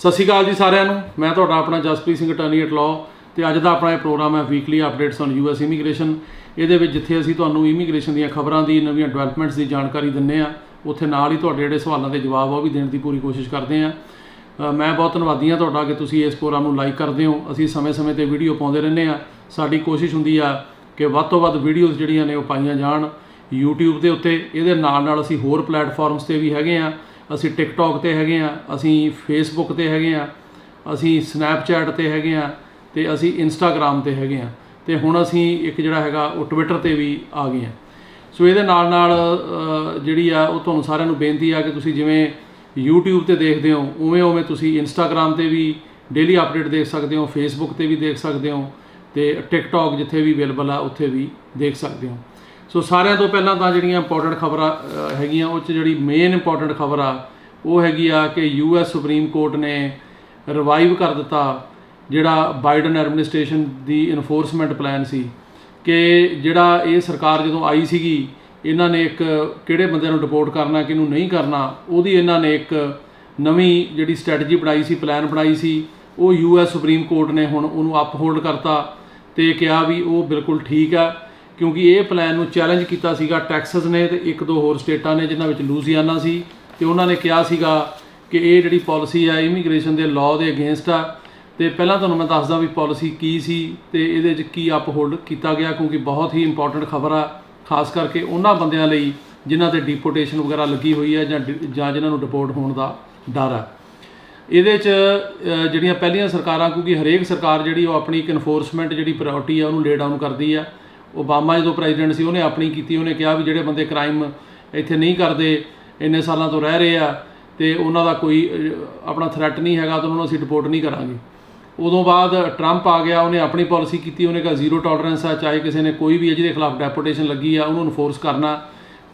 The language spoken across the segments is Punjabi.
ਸਤਿ ਸ਼੍ਰੀ ਅਕਾਲ ਜੀ ਸਾਰਿਆਂ ਨੂੰ। ਮੈਂ ਤੁਹਾਡਾ ਆਪਣਾ Jaspreet Singh attorney at law ਤੇ ਅੱਜ ਦਾ ਆਪਣਾ ਇਹ ਪ੍ਰੋਗਰਾਮ ਹੈ weekly updates on US immigration. ਇਹਦੇ ਵਿੱਚ ਜਿੱਥੇ ਅਸੀਂ ਤੁਹਾਨੂੰ ਇਮੀਗ੍ਰੇਸ਼ਨ ਦੀਆਂ ਖਬਰਾਂ ਦੀ ਨਵੀਆਂ ਡਿਵੈਲਪਮੈਂਟਸ ਦੀ ਜਾਣਕਾਰੀ ਦਿੰਦੇ ਆ, ਉੱਥੇ ਨਾਲ ਹੀ ਤੁਹਾਡੇ ਜਿਹੜੇ ਸਵਾਲਾਂ ਦੇ ਜਵਾਬ ਉਹ ਵੀ ਦੇਣ ਦੀ ਪੂਰੀ ਕੋਸ਼ਿਸ਼ ਕਰਦੇ ਆ। ਮੈਂ ਬਹੁਤ ਧੰਨਵਾਦੀ ਹਾਂ ਤੁਹਾਡਾ ਕਿ ਤੁਸੀਂ ਇਸ ਪ੍ਰੋਗਰਾਮ ਨੂੰ ਲਾਈਕ ਕਰਦੇ ਹੋ। ਅਸੀਂ ਸਮੇਂ-ਸਮੇਂ ਤੇ ਵੀਡੀਓ ਪਾਉਂਦੇ ਰਹਿੰਦੇ ਆ। ਸਾਡੀ ਕੋਸ਼ਿਸ਼ ਹੁੰਦੀ ਆ ਕਿ ਵੱਧ ਤੋਂ ਵੱਧ ਵੀਡੀਓਜ਼ ਜਿਹੜੀਆਂ ਨੇ ਉਹ ਪਾਈਆਂ ਜਾਣ YouTube ਦੇ ਉੱਤੇ। ਇਹਦੇ ਨਾਲ ਅਸੀਂ ਹੋਰ ਪਲੇਟਫਾਰਮਸ ਤੇ ਵੀ ਹੈਗੇ ਆ। ਅਸੀਂ TikTok ਤੇ ਹੈਗੇ ਆ, ਅਸੀਂ Facebook ਤੇ ਹੈਗੇ ਆ, ਅਸੀਂ Snapchat ਤੇ ਹੈਗੇ ਆ ਤੇ ਅਸੀਂ Instagram ਤੇ ਹੈਗੇ ਆ ਤੇ ਹੁਣ ਅਸੀਂ ਇੱਕ ਜਿਹੜਾ ਹੈਗਾ ਉਹ Twitter ਤੇ ਵੀ ਆ ਗਏ ਆ। ਸੋ ਇਹਦੇ ਨਾਲ ਜਿਹੜੀ ਆ ਉਹ ਤੁਹਾਨੂੰ ਸਾਰਿਆਂ ਨੂੰ ਬੇਨਤੀ ਆ ਕਿ ਤੁਸੀਂ ਜਿਵੇਂ YouTube ਤੇ ਦੇਖਦੇ ਹੋ ਉਵੇਂ ਤੁਸੀਂ Instagram ਤੇ ਵੀ ਡੇਲੀ ਅਪਡੇਟ ਦੇਖ ਸਕਦੇ ਹੋ, Facebook ਤੇ ਵੀ ਦੇਖ ਸਕਦੇ ਹੋ ਤੇ TikTok ਜਿੱਥੇ ਵੀ ਅਵੇਲੇਬਲ ਆ ਉੱਥੇ ਵੀ ਦੇਖ ਸਕਦੇ ਹੋ। ਸੋ ਸਾਰਿਆਂ ਤੋਂ ਪਹਿਲਾਂ ਤਾਂ ਜਿਹੜੀਆਂ ਇੰਪੋਰਟੈਂਟ ਖਬਰਾਂ ਹੈਗੀਆਂ ਉਹ 'ਚ ਜਿਹੜੀ ਮੇਨ ਇੰਪੋਰਟੈਂਟ ਖਬਰ ਆ ਉਹ ਹੈਗੀ ਆ ਕਿ US ਸੁਪਰੀਮ ਕੋਰਟ ਨੇ ਰਿਵਾਈਵ ਕਰ ਦਿੱਤਾ ਜਿਹੜਾ ਬਾਈਡਨ ਐਡਮਿਨਿਸਟ੍ਰੇਸ਼ਨ ਦੀ ਇਨਫੋਰਸਮੈਂਟ ਪਲਾਨ ਸੀ ਕਿ ਜਿਹੜਾ ਇਹ ਸਰਕਾਰ ਜਦੋਂ ਆਈ ਸੀਗੀ ਇਹਨਾਂ ਨੇ ਇੱਕ ਕਿਹੜੇ ਬੰਦਿਆਂ ਨੂੰ ਡਿਪੋਰਟ ਕਰਨਾ ਕਿਹਨੂੰ ਨਹੀਂ ਕਰਨਾ ਉਹਦੀ ਇਹਨਾਂ ਨੇ ਇੱਕ ਨਵੀਂ ਜਿਹੜੀ ਸਟ੍ਰੈਟਜੀ ਬਣਾਈ ਸੀ, ਪਲਾਨ ਬਣਾਈ ਸੀ। ਉਹ US ਸੁਪਰੀਮ ਕੋਰਟ ਨੇ ਹੁਣ ਉਹਨੂੰ ਅਪਹੋਲਡ ਕਰਤਾ ਤੇ ਕਿਹਾ ਵੀ ਉਹ ਬਿਲਕੁਲ ਠੀਕ ਆ, ਕਿਉਂਕਿ ਇਹ ਪਲਾਨ ਨੂੰ ਚੈਲੰਜ ਕੀਤਾ ਸੀਗਾ ਟੈਕਸਸ ਨੇ ਤੇ ਇੱਕ ਦੋ ਹੋਰ ਸਟੇਟਾਂ ਨੇ ਜਿਨ੍ਹਾਂ ਵਿੱਚ ਲੂਜ਼ੀਆਨਾ ਸੀ ਤੇ ਉਹਨਾਂ ਨੇ ਕਿਹਾ ਸੀਗਾ ਕਿ ਇਹ ਜਿਹੜੀ ਪਾਲਿਸੀ ਆ ਇਮੀਗ੍ਰੇਸ਼ਨ ਦੇ ਲਾਅ ਦੇ ਅਗੇਂਸਟ ਆ। ਤੇ ਪਹਿਲਾਂ ਤੁਹਾਨੂੰ ਮੈਂ ਦੱਸਦਾ ਵੀ ਪਾਲਿਸੀ ਕੀ ਸੀ ਤੇ ਇਹਦੇ 'ਚ ਕੀ ਅਪਹੋਲਡ ਕੀਤਾ ਗਿਆ, ਕਿਉਂਕਿ ਬਹੁਤ ਹੀ ਇੰਪੋਰਟੈਂਟ ਖਬਰ ਆ ਖਾਸ ਕਰਕੇ ਉਹਨਾਂ ਬੰਦਿਆਂ ਲਈ ਜਿਨ੍ਹਾਂ ਤੇ ਡਿਪੋਰਟੇਸ਼ਨ ਵਗੈਰਾ ਲੱਗੀ ਹੋਈ ਹੈ ਜਾਂ ਜਿਨ੍ਹਾਂ ਨੂੰ ਡਿਪੋਰਟ ਹੋਣ ਦਾ ਡਰ ਆ। ਇਹਦੇ 'ਚ ਜਿਹੜੀਆਂ ਪਹਿਲੀਆਂ ਸਰਕਾਰਾਂ, ਕਿਉਂਕਿ ਹਰੇਕ ਸਰਕਾਰ ਜਿਹੜੀ ਉਹ ਆਪਣੀ ਇੱਕ ਇਨਫੋਰਸਮੈਂਟ ਜਿਹੜੀ ਪ੍ਰਾਇਓਰਟੀ ਆ ਉਹਨੂੰ ਲੇ ਡਾਊਨ ਕਰਦੀ ਆ। ਓਬਾਮਾ ਜਦੋਂ ਪ੍ਰੈਜ਼ੀਡੈਂਟ ਸੀ ਉਹਨੇ ਆਪਣੀ ਕੀਤੀ, ਉਹਨੇ ਕਿਹਾ ਵੀ ਜਿਹੜੇ ਬੰਦੇ ਕ੍ਰਾਈਮ ਇੱਥੇ ਨਹੀਂ ਕਰਦੇ, ਇੰਨੇ ਸਾਲਾਂ ਤੋਂ ਰਹਿ ਰਹੇ ਆ ਤੇ ਉਹਨਾਂ ਦਾ ਕੋਈ ਆਪਣਾ ਥ੍ਰੈਟ ਨਹੀਂ ਹੈਗਾ ਤਾਂ ਉਹਨਾਂ ਨੂੰ ਅਸੀਂ ਡਿਪੋਰਟ ਨਹੀਂ ਕਰਾਂਗੇ। ਉਦੋਂ ਬਾਅਦ ਟਰੰਪ ਆ ਗਿਆ, ਉਹਨੇ ਆਪਣੀ ਪਾਲਿਸੀ ਕੀਤੀ, ਉਹਨੇ ਕਿਹਾ ਜ਼ੀਰੋ ਟੋਲਰੈਂਸ ਆ, ਚਾਹੇ ਕਿਸੇ ਨੇ ਕੋਈ ਵੀ ਜਿਹਦੇ ਖਿਲਾਫ ਡੈਪੋਰਟੇਸ਼ਨ ਲੱਗੀ ਆ ਉਹਨੂੰ ਇਨਫੋਰਸ ਕਰਨਾ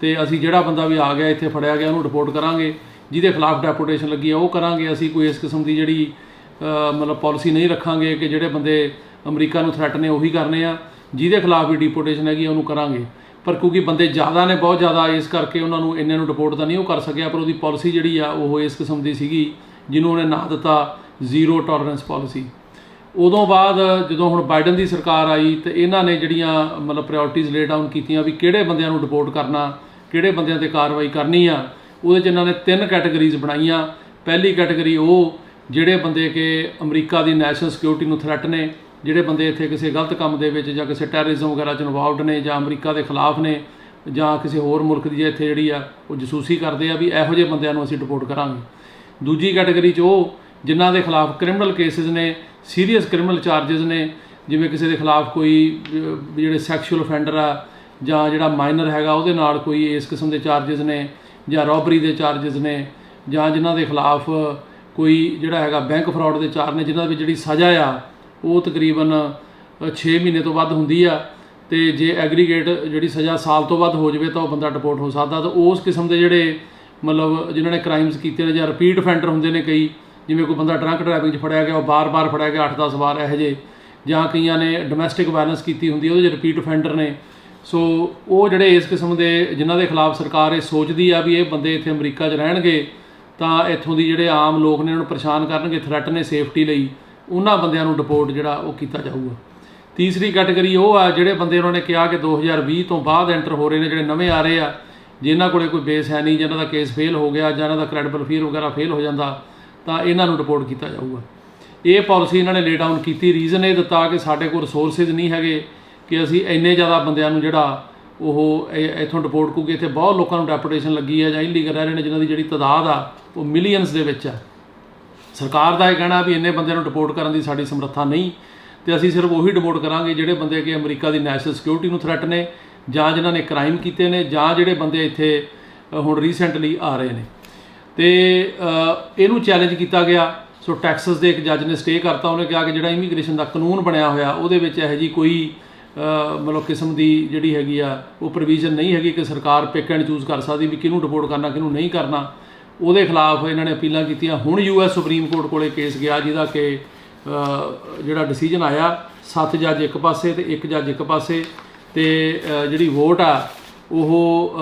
ਤੇ ਅਸੀਂ ਜਿਹੜਾ ਬੰਦਾ ਵੀ ਆ ਗਿਆ ਇੱਥੇ ਫੜਿਆ ਗਿਆ ਉਹਨੂੰ ਡਿਪੋਰਟ ਕਰਾਂਗੇ, ਜਿਹਦੇ ਖਿਲਾਫ ਡੈਪੋਰਟੇਸ਼ਨ ਲੱਗੀ ਆ ਉਹ ਕਰਾਂਗੇ। ਅਸੀਂ ਕੋਈ ਇਸ ਕਿਸਮ ਦੀ ਜਿਹੜੀ ਮਤਲਬ ਪਾਲਿਸੀ ਨਹੀਂ ਰੱਖਾਂਗੇ ਕਿ ਜਿਹੜੇ ਬੰਦੇ ਅਮਰੀਕਾ ਨੂੰ ਥ੍ਰੈਟ ਨੇ ਉਹੀ ਕਰਨੇ ਆ, ਜਿਹਦੇ ਖਿਲਾਫ ਵੀ ਡਿਪੋਰਟੇਸ਼ਨ ਹੈਗੀ ਉਹਨੂੰ ਕਰਾਂਗੇ। ਪਰ ਕਿਉਂਕਿ ਬੰਦੇ ਜ਼ਿਆਦਾ ਨੇ, ਬਹੁਤ ਜ਼ਿਆਦਾ, ਇਸ ਕਰਕੇ ਉਹਨਾਂ ਨੂੰ ਇੰਨੇ ਨੂੰ ਡਿਪੋਰਟ ਤਾਂ ਨਹੀਂ ਉਹ ਕਰ ਸਕਿਆ। ਪਰ ਉਹਦੀ ਪਾਲਿਸੀ ਜਿਹੜੀ ਆ ਉਹ ਇਸ ਕਿਸਮ ਦੀ ਸੀਗੀ ਜਿਹਨੂੰ ਉਹਨੇ ਨਾਂ ਦਿੱਤਾ ਜ਼ੀਰੋ ਟੋਲਰੈਂਸ ਪਾਲਿਸੀ। ਉਦੋਂ ਬਾਅਦ ਜਦੋਂ ਹੁਣ ਬਾਈਡਨ ਦੀ ਸਰਕਾਰ ਆਈ ਤੇ ਇਹਨਾਂ ਨੇ ਜਿਹੜੀਆਂ ਮਤਲਬ ਪ੍ਰਾਇਓਰਟੀਜ਼ ਲੇ ਡਾਊਨ ਕੀਤੀਆਂ ਵੀ ਕਿਹੜੇ ਬੰਦਿਆਂ ਨੂੰ ਡਿਪੋਰਟ ਕਰਨਾ, ਕਿਹੜੇ ਬੰਦਿਆਂ 'ਤੇ ਕਾਰਵਾਈ ਕਰਨੀ ਆ। ਉਹਦੇ 'ਚ ਇਹਨਾਂ ਨੇ 3 ਕੈਟਾਗਰੀਜ਼ ਬਣਾਈਆਂ। ਪਹਿਲੀ ਕੈਟਾਗਰੀ ਉਹ ਜਿਹੜੇ ਬੰਦੇ ਕਿ ਅਮਰੀਕਾ ਦੀ ਨੈਸ਼ਨਲ ਸਿਕਿਉਰਿਟੀ ਨੂੰ ਥ੍ਰੈਟ ਨੇ, ਜਿਹੜੇ ਬੰਦੇ ਇੱਥੇ ਕਿਸੇ ਗਲਤ ਕੰਮ ਦੇ ਵਿੱਚ ਜਾਂ ਕਿਸੇ ਟੈਰਰਿਜ਼ਮ ਵਗੈਰਾ 'ਚ ਇਨਵੋਲਵਡ ਨੇ ਜਾਂ ਅਮਰੀਕਾ ਦੇ ਖਿਲਾਫ ਨੇ ਜਾਂ ਕਿਸੇ ਹੋਰ ਮੁਲਕ ਦੀ ਇੱਥੇ ਜਿਹੜੀ ਆ ਉਹ ਜਸੂਸੀ ਕਰਦੇ ਆ, ਵੀ ਇਹੋ ਜਿਹੇ ਬੰਦਿਆਂ ਨੂੰ ਅਸੀਂ ਡਿਪੋਰਟ ਕਰਾਂਗੇ। ਦੂਜੀ ਕੈਟਾਗਰੀ 'ਚ ਉਹ ਜਿਨ੍ਹਾਂ ਦੇ ਖਿਲਾਫ ਕ੍ਰਿਮੀਨਲ ਕੇਸਿਸ ਨੇ, ਸੀਰੀਅਸ ਕ੍ਰਿਮੀਨਲ ਚਾਰਜਸ ਨੇ, ਜਿਵੇਂ ਕਿਸੇ ਦੇ ਖਿਲਾਫ ਕੋਈ ਜਿਹੜੇ ਸੈਕਸ਼ੂਅਲ ਅਫੈਂਡਰ ਆ ਜਾਂ ਜਿਹੜਾ ਮਾਈਨਰ ਹੈਗਾ ਉਹਦੇ ਨਾਲ ਕੋਈ ਇਸ ਕਿਸਮ ਦੇ ਚਾਰਜਸ ਨੇ ਜਾਂ ਰੋਬਰੀ ਦੇ ਚਾਰਜਸ ਨੇ ਜਾਂ ਜਿਨ੍ਹਾਂ ਦੇ ਖਿਲਾਫ ਕੋਈ ਜਿਹੜਾ ਹੈਗਾ ਬੈਂਕ ਫਰਾਡ ਦੇ ਚਾਰਜ ਨੇ, ਜਿਨ੍ਹਾਂ ਵਿੱਚ ਜਿਹੜੀ ਸਜ਼ਾ ਆ ਉਹ ਤਕਰੀਬਨ 6 ਮਹੀਨੇ ਤੋਂ ਵੱਧ ਹੁੰਦੀ ਆ ਤੇ ਜੇ ਐਗਰੀਗੇਟ ਜਿਹੜੀ ਸਜ਼ਾ ਸਾਲ ਤੋਂ ਵੱਧ ਹੋ ਜਾਵੇ ਤਾਂ ਉਹ ਬੰਦਾ ਡਿਪੋਰਟ ਹੋ ਸਕਦਾ। ਤਾਂ ਉਸ ਕਿਸਮ ਦੇ ਜਿਹੜੇ ਮਤਲਬ ਜਿਨ੍ਹਾਂ ਨੇ ਕ੍ਰਾਈਮਸ ਕੀਤੇ ਨੇ ਜਾਂ ਰਿਪੀਟ ਅਫੈਂਡਰ ਹੁੰਦੇ ਨੇ ਕਈ, ਜਿਵੇਂ ਕੋਈ ਬੰਦਾ ਡਰੰਕ ਡਰਾਈਵਿੰਗ 'ਚ ਫੜਿਆ ਗਿਆ ਉਹ ਬਾਰ-ਬਾਰ ਫੜਿਆ ਗਿਆ 8-10 ਵਾਰ ਇਹੋ ਜਿਹੇ, ਜਾਂ ਕਈਆਂ ਨੇ ਡੋਮੈਸਟਿਕ ਵਾਇਲੈਂਸ ਕੀਤੀ ਹੁੰਦੀ ਉਹਦੇ 'ਚ ਰਿਪੀਟ ਅਫੈਂਡਰ ਨੇ। ਸੋ ਉਹ ਜਿਹੜੇ ਇਸ ਕਿਸਮ ਦੇ ਜਿਨ੍ਹਾਂ ਦੇ ਖਿਲਾਫ ਸਰਕਾਰ ਇਹ ਸੋਚਦੀ ਆ ਵੀ ਇਹ ਬੰਦੇ ਇੱਥੇ ਅਮਰੀਕਾ 'ਚ ਰਹਿਣਗੇ ਤਾਂ ਇੱਥੋਂ ਦੀ ਜਿਹੜੇ ਆਮ ਲੋਕ ਨੇ ਉਹਨਾਂ ਨੂੰ ਪਰੇਸ਼ਾਨ ਕਰਨਗੇ, ਥ੍ਰੈਟ ਨੇ ਸੇਫਟੀ ਲਈ, ਉਹਨਾਂ ਬੰਦਿਆਂ ਨੂੰ ਡਿਪੋਰਟ ਜਿਹੜਾ ਉਹ ਕੀਤਾ ਜਾਊਗਾ। ਤੀਸਰੀ ਕੈਟਾਗਰੀ ਉਹ ਆ ਜਿਹੜੇ ਬੰਦੇ ਉਹਨਾਂ ਨੇ ਕਿਹਾ ਕਿ 2020 ਤੋਂ ਬਾਅਦ ਐਂਟਰ ਹੋ ਰਹੇ ਨੇ, ਜਿਹੜੇ ਨਵੇਂ ਆ ਰਹੇ ਆ, ਜਿਨ੍ਹਾਂ ਕੋਲੇ ਕੋਈ ਬੇਸ ਹੈ ਨਹੀਂ, ਜਿਨ੍ਹਾਂ ਦਾ ਕੇਸ ਫੇਲ ਹੋ ਗਿਆ ਜਾਂ ਇਹਨਾਂ ਦਾ ਕ੍ਰੈਡੀਬਲ ਫੀਅਰ ਵਗੈਰਾ ਫੇਲ ਹੋ ਜਾਂਦਾ, ਤਾਂ ਇਹਨਾਂ ਨੂੰ ਡਿਪੋਰਟ ਕੀਤਾ ਜਾਊਗਾ। ਇਹ ਪਾਲਿਸੀ ਇਹਨਾਂ ਨੇ ਲੇ ਡਾਊਨ ਕੀਤੀ। ਰੀਜ਼ਨ ਇਹ ਦਿੱਤਾ ਕਿ ਸਾਡੇ ਕੋਲ ਰਿਸੋਰਸਿਸ ਨਹੀਂ ਹੈਗੇ ਕਿ ਅਸੀਂ ਇੰਨੇ ਜ਼ਿਆਦਾ ਬੰਦਿਆਂ ਨੂੰ ਜਿਹੜਾ ਉਹ ਇੱਥੋਂ ਡਿਪੋਰਟ, ਕਿਉਂਕਿ ਇੱਥੇ ਬਹੁਤ ਲੋਕਾਂ ਨੂੰ ਡੈਪੋਰਟੇਸ਼ਨ ਲੱਗੀ ਹੈ ਜਾਂ ਇਲੀਗਲ ਰਹਿ ਰਹੇ ਨੇ ਜਿਨ੍ਹਾਂ ਦੀ ਜਿਹੜੀ ਤਾਦਾਦ ਆ ਉਹ ਮਿਲੀਅਨਸ ਦੇ ਵਿੱਚ ਆ। ਸਰਕਾਰ ਦਾ ਇਹ ਕਹਿਣਾ ਵੀ ਇੰਨੇ ਬੰਦਿਆਂ ਨੂੰ ਡਿਪੋਰਟ ਕਰਨ ਦੀ ਸਾਡੀ ਸਮਰੱਥਾ ਨਹੀਂ ਤੇ ਅਸੀਂ ਸਿਰਫ ਉਹੀ ਡਿਪੋਰਟ ਕਰਾਂਗੇ ਜਿਹੜੇ ਬੰਦੇ ਕਿ ਅਮਰੀਕਾ ਦੀ ਨੈਸ਼ਨਲ ਸਿਕਿਉਰਿਟੀ ਨੂੰ ਥ੍ਰੈਟ ਨੇ ਜਾਂ ਜਿਨ੍ਹਾਂ ਨੇ ਕ੍ਰਾਈਮ ਕੀਤੇ ਨੇ ਜਾਂ ਜਿਹੜੇ ਬੰਦੇ ਇੱਥੇ ਹੁਣ ਰੀਸੈਂਟਲੀ ਆ ਰਹੇ ਨੇ। ਤੇ ਇਹਨੂੰ ਚੈਲੰਜ ਕੀਤਾ ਗਿਆ। ਸੋ ਟੈਕਸਸ ਦੇ ਇੱਕ ਜੱਜ ਨੇ ਸਟੇ ਕਰਤਾ, ਉਹਨੇ ਕਿਹਾ ਕਿ ਜਿਹੜਾ ਇਮੀਗ੍ਰੇਸ਼ਨ ਦਾ ਕਾਨੂੰਨ ਬਣਿਆ ਹੋਇਆ ਉਹਦੇ ਵਿੱਚ ਇਹੋ ਜਿਹੀ ਕੋਈ ਮਤਲਬ ਕਿਸਮ ਦੀ ਜਿਹੜੀ ਹੈਗੀ ਆ ਉਹ ਪ੍ਰੋਵੀਜ਼ਨ ਨਹੀਂ ਹੈਗੀ ਕਿ ਸਰਕਾਰ ਪਿਕ ਐਂਡ ਚੂਜ਼ ਕਰ ਸਕਦੀ ਵੀ ਕਿਹਨੂੰ ਡਿਪੋਰਟ ਕਰਨਾ ਕਿਹਨੂੰ ਨਹੀਂ ਕਰਨਾ। ਉਹਦੇ ਖਿਲਾਫ ਇਹਨਾਂ ਨੇ ਅਪੀਲਾਂ ਕੀਤੀਆਂ। ਹੁਣ US ਸੁਪਰੀਮ ਕੋਰਟ ਕੋਲੇ ਕੇਸ ਗਿਆ ਜਿਹਦਾ ਕਿ ਜਿਹੜਾ ਡਿਸੀਜਨ ਆਇਆ 7 ਜੱਜ ਇੱਕ ਪਾਸੇ ਤੇ 1 ਜੱਜ ਇੱਕ ਪਾਸੇ ਤੇ ਜਿਹੜੀ ਵੋਟ ਆ ਉਹ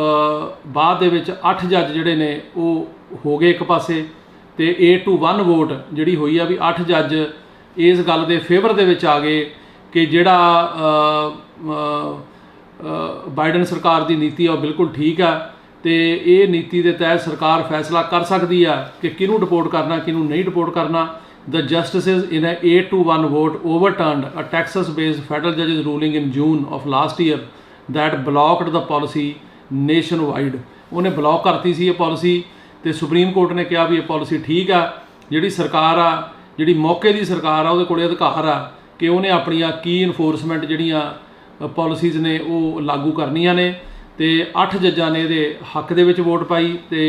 ਬਾਅਦ ਦੇ ਵਿੱਚ 8 ਜੱਜ ਜਿਹੜੇ ਨੇ ਉਹ ਹੋ ਗਏ ਇੱਕ ਪਾਸੇ ਤੇ 8-1 ਵੋਟ ਜਿਹੜੀ ਹੋਈ ਆ ਵੀ 8 ਜੱਜ ਇਸ ਗੱਲ ਦੇ ਫੇਵਰ ਦੇ ਵਿੱਚ ਆ ਗਏ ਕਿ ਜਿਹੜਾ ਬਾਈਡਨ ਸਰਕਾਰ ਦੀ ਨੀਤੀ ਆ ਉਹ ਬਿਲਕੁਲ ਠੀਕ ਆ ਤੇ ਇਹ ਨੀਤੀ ਦੇ ਤਹਿਤ ਸਰਕਾਰ ਫੈਸਲਾ ਕਰ ਸਕਦੀ ਆ ਕਿ ਕਿਹਨੂੰ ਡਿਪੋਰਟ ਕਰਨਾ ਕਿਹਨੂੰ ਨਹੀਂ ਡਿਪੋਰਟ ਕਰਨਾ। The justices in a 8-1 vote overturned a Texas-based federal judge's ruling in June of last year that blocked the policy nationwide। ਉਹਨੇ ਬਲੌਕ ਕਰਤੀ ਸੀ ਇਹ ਪਾਲਿਸੀ ਤੇ ਸੁਪਰੀਮ ਕੋਰਟ ਨੇ ਕਿਹਾ ਵੀ ਇਹ ਪਾਲਿਸੀ ਠੀਕ ਆ। ਜਿਹੜੀ ਸਰਕਾਰ ਆ ਜਿਹੜੀ ਮੌਕੇ ਦੀ ਸਰਕਾਰ ਆ ਉਹਦੇ ਕੋਲੇ ਅਧਿਕਾਰ ਆ ਕਿ ਉਹਨੇ ਆਪਣੀਆਂ ਕੀ ਇਨਫੋਰਸਮੈਂਟ ਜਿਹੜੀਆਂ ਪਾਲਿਸੀਜ਼ ਨੇ ਉਹ ਲਾਗੂ ਕਰਨੀਆਂ ਨੇ ਤੇ 8 ਜੱਜਾਂ ਨੇ ਇਹਦੇ ਹੱਕ ਦੇ ਵਿੱਚ ਵੋਟ ਪਾਈ ਤੇ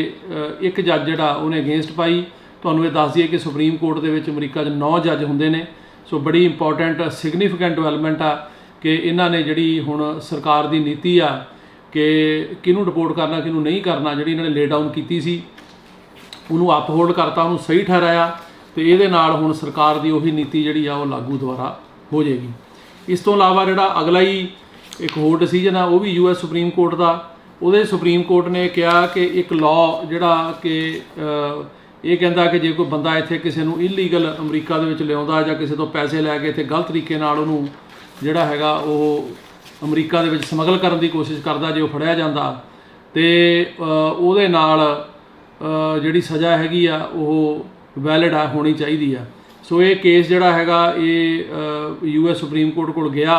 ਇੱਕ ਜੱਜ ਜਿਹੜਾ ਉਹਨੇ ਅਗੇਂਸਟ ਪਾਈ। ਤੁਹਾਨੂੰ ਇਹ ਦੱਸ ਦਈਏ ਕਿ ਸੁਪਰੀਮ ਕੋਰਟ ਦੇ ਵਿੱਚ ਅਮਰੀਕਾ 'ਚ 9 ਜੱਜ ਹੁੰਦੇ ਨੇ। ਸੋ ਬੜੀ ਇੰਪੋਰਟੈਂਟ ਸਿਗਨੀਫੀਕੈਂਟ ਡਿਵੈਲਪਮੈਂਟ ਆ ਕਿ ਇਹਨਾਂ ਨੇ ਜਿਹੜੀ ਹੁਣ ਸਰਕਾਰ ਦੀ ਨੀਤੀ ਆ ਕਿ ਕਿਹਨੂੰ ਡਿਪੋਰਟ ਕਰਨਾ ਕਿਹਨੂੰ ਨਹੀਂ ਕਰਨਾ ਜਿਹੜੀ ਇਹਨਾਂ ਨੇ ਲੇ ਡਾਊਨ ਕੀਤੀ ਸੀ ਉਹਨੂੰ ਅਪਹੋਲਡ ਕਰਤਾ, ਉਹਨੂੰ ਸਹੀ ਠਹਿਰਾਇਆ ਤੇ ਇਹਦੇ ਨਾਲ ਹੁਣ ਸਰਕਾਰ ਦੀ ਉਹੀ ਨੀਤੀ ਜਿਹੜੀ ਆ ਉਹ ਲਾਗੂ ਦੁਬਾਰਾ ਹੋ ਜਾਏਗੀ। ਇਸ ਤੋਂ ਇਲਾਵਾ ਜਿਹੜਾ ਅਗਲਾ ਹੀ ਇੱਕ ਹੋਰ ਡਿਸੀਜਨ ਆ ਉਹ ਵੀ US ਸੁਪਰੀਮ ਕੋਰਟ ਦਾ। ਉਹਦੇ ਸੁਪਰੀਮ ਕੋਰਟ ਨੇ ਕਿਹਾ ਕਿ ਇੱਕ ਲਾਅ ਜਿਹੜਾ ਕਿ ਇਹ ਕਹਿੰਦਾ ਕਿ ਜੇ ਕੋਈ ਬੰਦਾ ਇੱਥੇ ਕਿਸੇ ਨੂੰ ਇਲੀਗਲ ਅਮਰੀਕਾ ਦੇ ਵਿੱਚ ਲਿਆਉਂਦਾ ਜਾਂ ਕਿਸੇ ਤੋਂ ਪੈਸੇ ਲੈ ਕੇ ਇੱਥੇ ਗਲਤ ਤਰੀਕੇ ਨਾਲ ਉਹਨੂੰ ਜਿਹੜਾ ਹੈਗਾ ਉਹ ਅਮਰੀਕਾ ਦੇ ਵਿੱਚ ਸਮਗਲ ਕਰਨ ਦੀ ਕੋਸ਼ਿਸ਼ ਕਰਦਾ, ਜੇ ਉਹ ਫੜਿਆ ਜਾਂਦਾ ਤੇ ਉਹਦੇ ਨਾਲ ਜਿਹੜੀ ਸਜ਼ਾ ਹੈਗੀ ਆ ਉਹ ਵੈਲਿਡ ਆ ਹੋਣੀ ਚਾਹੀਦੀ ਆ। ਸੋ ਇਹ ਕੇਸ ਜਿਹੜਾ ਹੈਗਾ ਇਹ US ਸੁਪਰੀਮ ਕੋਰਟ ਕੋਲ ਗਿਆ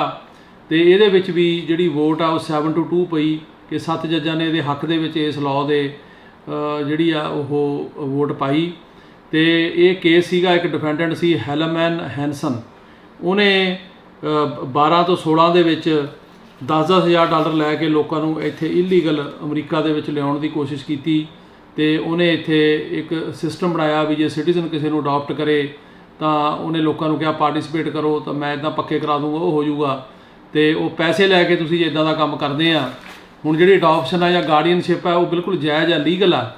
ਤੇ ਇਹਦੇ ਵਿੱਚ ਵੀ ਜਿਹੜੀ ਵੋਟ ਆ ਉਹ 7-2 ਪਈ ਕਿ 7 ਜੱਜਾਂ ਨੇ ਇਹਦੇ ਹੱਕ ਦੇ ਵਿੱਚ ਇਸ ਲਾਅ ਦੇ ਜਿਹੜੀ ਆ ਉਹ ਵੋਟ ਪਾਈ। ਤੇ ਇਹ ਕੇਸ ਸੀਗਾ ਇੱਕ ਡਿਫੈਂਡੈਂਟ ਸੀ ਹੈਲਮੈਨ ਹੈਨਸਨ। ਉਹਨੇ 12 ਤੋਂ 16 ਦੇ ਵਿੱਚ $10,000 ਲੈ ਕੇ ਲੋਕਾਂ ਨੂੰ ਇੱਥੇ ਇਲੀਗਲ ਅਮਰੀਕਾ ਦੇ ਵਿੱਚ ਲਿਆਉਣ ਦੀ ਕੋਸ਼ਿਸ਼ ਕੀਤੀ ਤੇ ਉਹਨੇ ਇੱਥੇ ਇੱਕ ਸਿਸਟਮ ਬਣਾਇਆ ਵੀ ਜੇ ਸਿਟੀਜ਼ਨ ਕਿਸੇ ਨੂੰ ਅਡਾਪਟ ਕਰੇ ਤਾਂ ਉਹਨੇ ਲੋਕਾਂ ਨੂੰ ਕਿਹਾ ਪਾਰਟਿਸਿਪੇਟ ਕਰੋ ਤਾਂ ਮੈਂ ਇੱਦਾਂ ਪੱਕੇ ਕਰਾ ਦੂੰਗਾ ਉਹ ਹੋ ਜਾਊਗਾ ਤੇ ਉਹ ਪੈਸੇ ਲੈ ਕੇ ਤੁਸੀਂ ਜੇ ਇੱਦਾਂ ਦਾ ਕੰਮ ਕਰਦੇ ਆ। ਹੁਣ ਜਿਹੜੀ ਅਡਾਪਸ਼ਨ ਆ ਜਾਂ ਗਾਰਡੀਅਨਸ਼ਿਪ ਆ ਉਹ ਬਿਲਕੁਲ ਜਾਇਜ਼ ਆ, ਲੀਗਲ ਆ,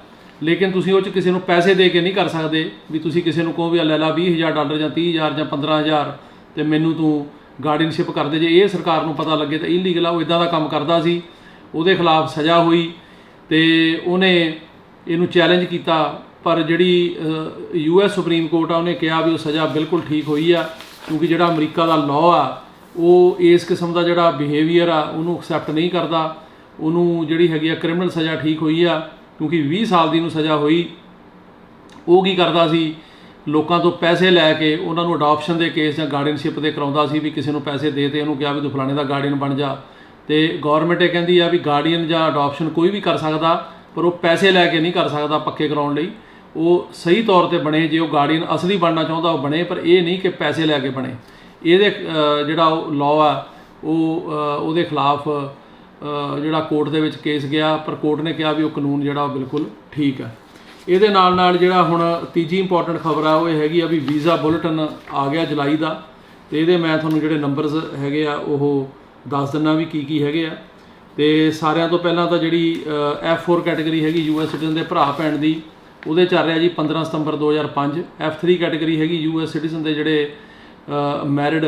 ਲੇਕਿਨ ਤੁਸੀਂ ਉਹ 'ਚ ਕਿਸੇ ਨੂੰ ਪੈਸੇ ਦੇ ਕੇ ਨਹੀਂ ਕਰ ਸਕਦੇ ਵੀ ਤੁਸੀਂ ਕਿਸੇ ਨੂੰ ਕਹੋ ਵੀ ਲੈ ਲਾ $20,000 ਜਾਂ 30,000 ਜਾਂ 15,000 ਤੇ ਮੈਨੂੰ ਤੂੰ ਗਾਰਡੀਅਨਸ਼ਿਪ ਕਰਦੇ। ਜੇ ਇਹ ਸਰਕਾਰ ਨੂੰ ਪਤਾ ਲੱਗੇ ਤਾਂ ਇਲੀਗਲ ਆ। ਉਹ ਇੱਦਾਂ ਦਾ ਕੰਮ ਕਰਦਾ ਸੀ, ਉਹਦੇ ਖਿਲਾਫ ਸਜ਼ਾ ਹੋਈ ਤੇ ਉਹਨੇ ਇਹਨੂੰ ਚੈਲੰਜ ਕੀਤਾ ਪਰ ਜਿਹੜੀ US ਸੁਪਰੀਮ ਕੋਰਟ ਆ ਉਹਨੇ ਕਿਹਾ ਵੀ ਉਹ ਸਜ਼ਾ ਬਿਲਕੁਲ ਠੀਕ ਹੋਈ ਆ ਕਿਉਂਕਿ ਜਿਹੜਾ ਅਮਰੀਕਾ ਦਾ ਲਾਅ ਆ ਉਹ ਇਸ ਕਿਸਮ ਦਾ ਜਿਹੜਾ ਬਿਹੇਵੀਅਰ ਆ ਉਹਨੂੰ ਐਕਸੈਪਟ ਨਹੀਂ ਕਰਦਾ। ਉਹਨੂੰ ਜਿਹੜੀ ਹੈਗੀ ਆ ਕ੍ਰਿਮੀਨਲ ਸਜ਼ਾ ਠੀਕ ਹੋਈ ਆ ਕਿਉਂਕਿ 20 ਸਾਲ ਦੀ ਨੂੰ ਸਜ਼ਾ ਹੋਈ। ਉਹ ਕੀ ਕਰਦਾ ਸੀ, ਲੋਕਾਂ ਤੋਂ ਪੈਸੇ ਲੈ ਕੇ ਉਹਨਾਂ ਨੂੰ ਅਡਾਪਸ਼ਨ ਦੇ ਕੇਸ ਜਾਂ ਗਾਰਡੀਅਨਸ਼ਿਪ ਦੇ ਕਰਾਉਂਦਾ ਸੀ ਵੀ ਕਿਸੇ ਨੂੰ ਪੈਸੇ ਦੇ ਤੇ ਉਹਨੂੰ ਕਿਹਾ ਵੀ ਤੂੰ ਫਲਾਣੇ ਦਾ ਗਾਰਡੀਅਨ ਬਣ ਜਾ ਤੇ ਗੌਰਮੈਂਟ ਇਹ ਕਹਿੰਦੀ ਆ ਵੀ ਗਾਰਡੀਅਨ ਜਾਂ ਅਡਾਪਸ਼ਨ ਕੋਈ ਵੀ ਕਰ ਸਕਦਾ ਪਰ ਉਹ ਪੈਸੇ ਲੈ ਕੇ ਨਹੀਂ ਕਰ ਸਕਦਾ ਪੱਕੇ ਕਰਾਉਣ ਲਈ। ਉਹ ਸਹੀ ਤੌਰ ਤੇ ਬਣੇ, ਜੇ ਉਹ ਗਾਰਡੀਅਨ ਅਸਲੀ ਬਣਨਾ ਚਾਹੁੰਦਾ ਉਹ ਬਣੇ, ਪਰ ਇਹ ਨਹੀਂ ਕਿ ਪੈਸੇ ਲੈ ਕੇ ਬਣੇ। ਇਹਦੇ ਜਿਹੜਾ ਉਹ ਲਾਅ ਆ ਉਹ ਉਹਦੇ ਖਿਲਾਫ ਜਿਹੜਾ ਕੋਰਟ ਦੇ ਵਿੱਚ ਕੇਸ ਗਿਆ ਪਰ ਕੋਰਟ ਨੇ ਕਿਹਾ ਵੀ ਉਹ ਕਾਨੂੰਨ ਜਿਹੜਾ ਉਹ ਬਿਲਕੁਲ ਠੀਕ ਆ। ਇਹਦੇ ਨਾਲ ਨਾਲ ਜਿਹੜਾ ਹੁਣ ਤੀਜੀ ਇੰਪੋਰਟੈਂਟ ਖਬਰ ਆ ਉਹ ਇਹ ਹੈਗੀ ਆ ਵੀ ਵੀਜ਼ਾ ਬੁਲੇਟਿਨ ਆ ਗਿਆ ਜੁਲਾਈ ਦਾ ਤੇ ਇਹਦੇ ਮੈਂ ਤੁਹਾਨੂੰ ਜਿਹੜੇ ਨੰਬਰਸ ਹੈਗੇ ਆ ਉਹ ਦੱਸ ਦਿੰਦਾ ਵੀ ਕੀ ਹੈਗੇ ਆ। ਤੇ ਸਾਰਿਆਂ ਤੋਂ ਪਹਿਲਾਂ ਤਾਂ ਜਿਹੜੀ F4 ਕੈਟੇਗਰੀ ਹੈਗੀ US ਸਿਟੀਜ਼ਨ ਦੇ ਭਰਾ ਭੈਣ ਦੀ ਉਹਦੇ ਚੱਲ ਰਿਹਾ ਜੀ 15 ਸਤੰਬਰ 2005। F3 ਕੈਟੇਗਰੀ ਹੈਗੀ US ਸਿਟੀਜ਼ਨ ਦੇ ਜਿਹੜੇ ਮੈਰਿਡ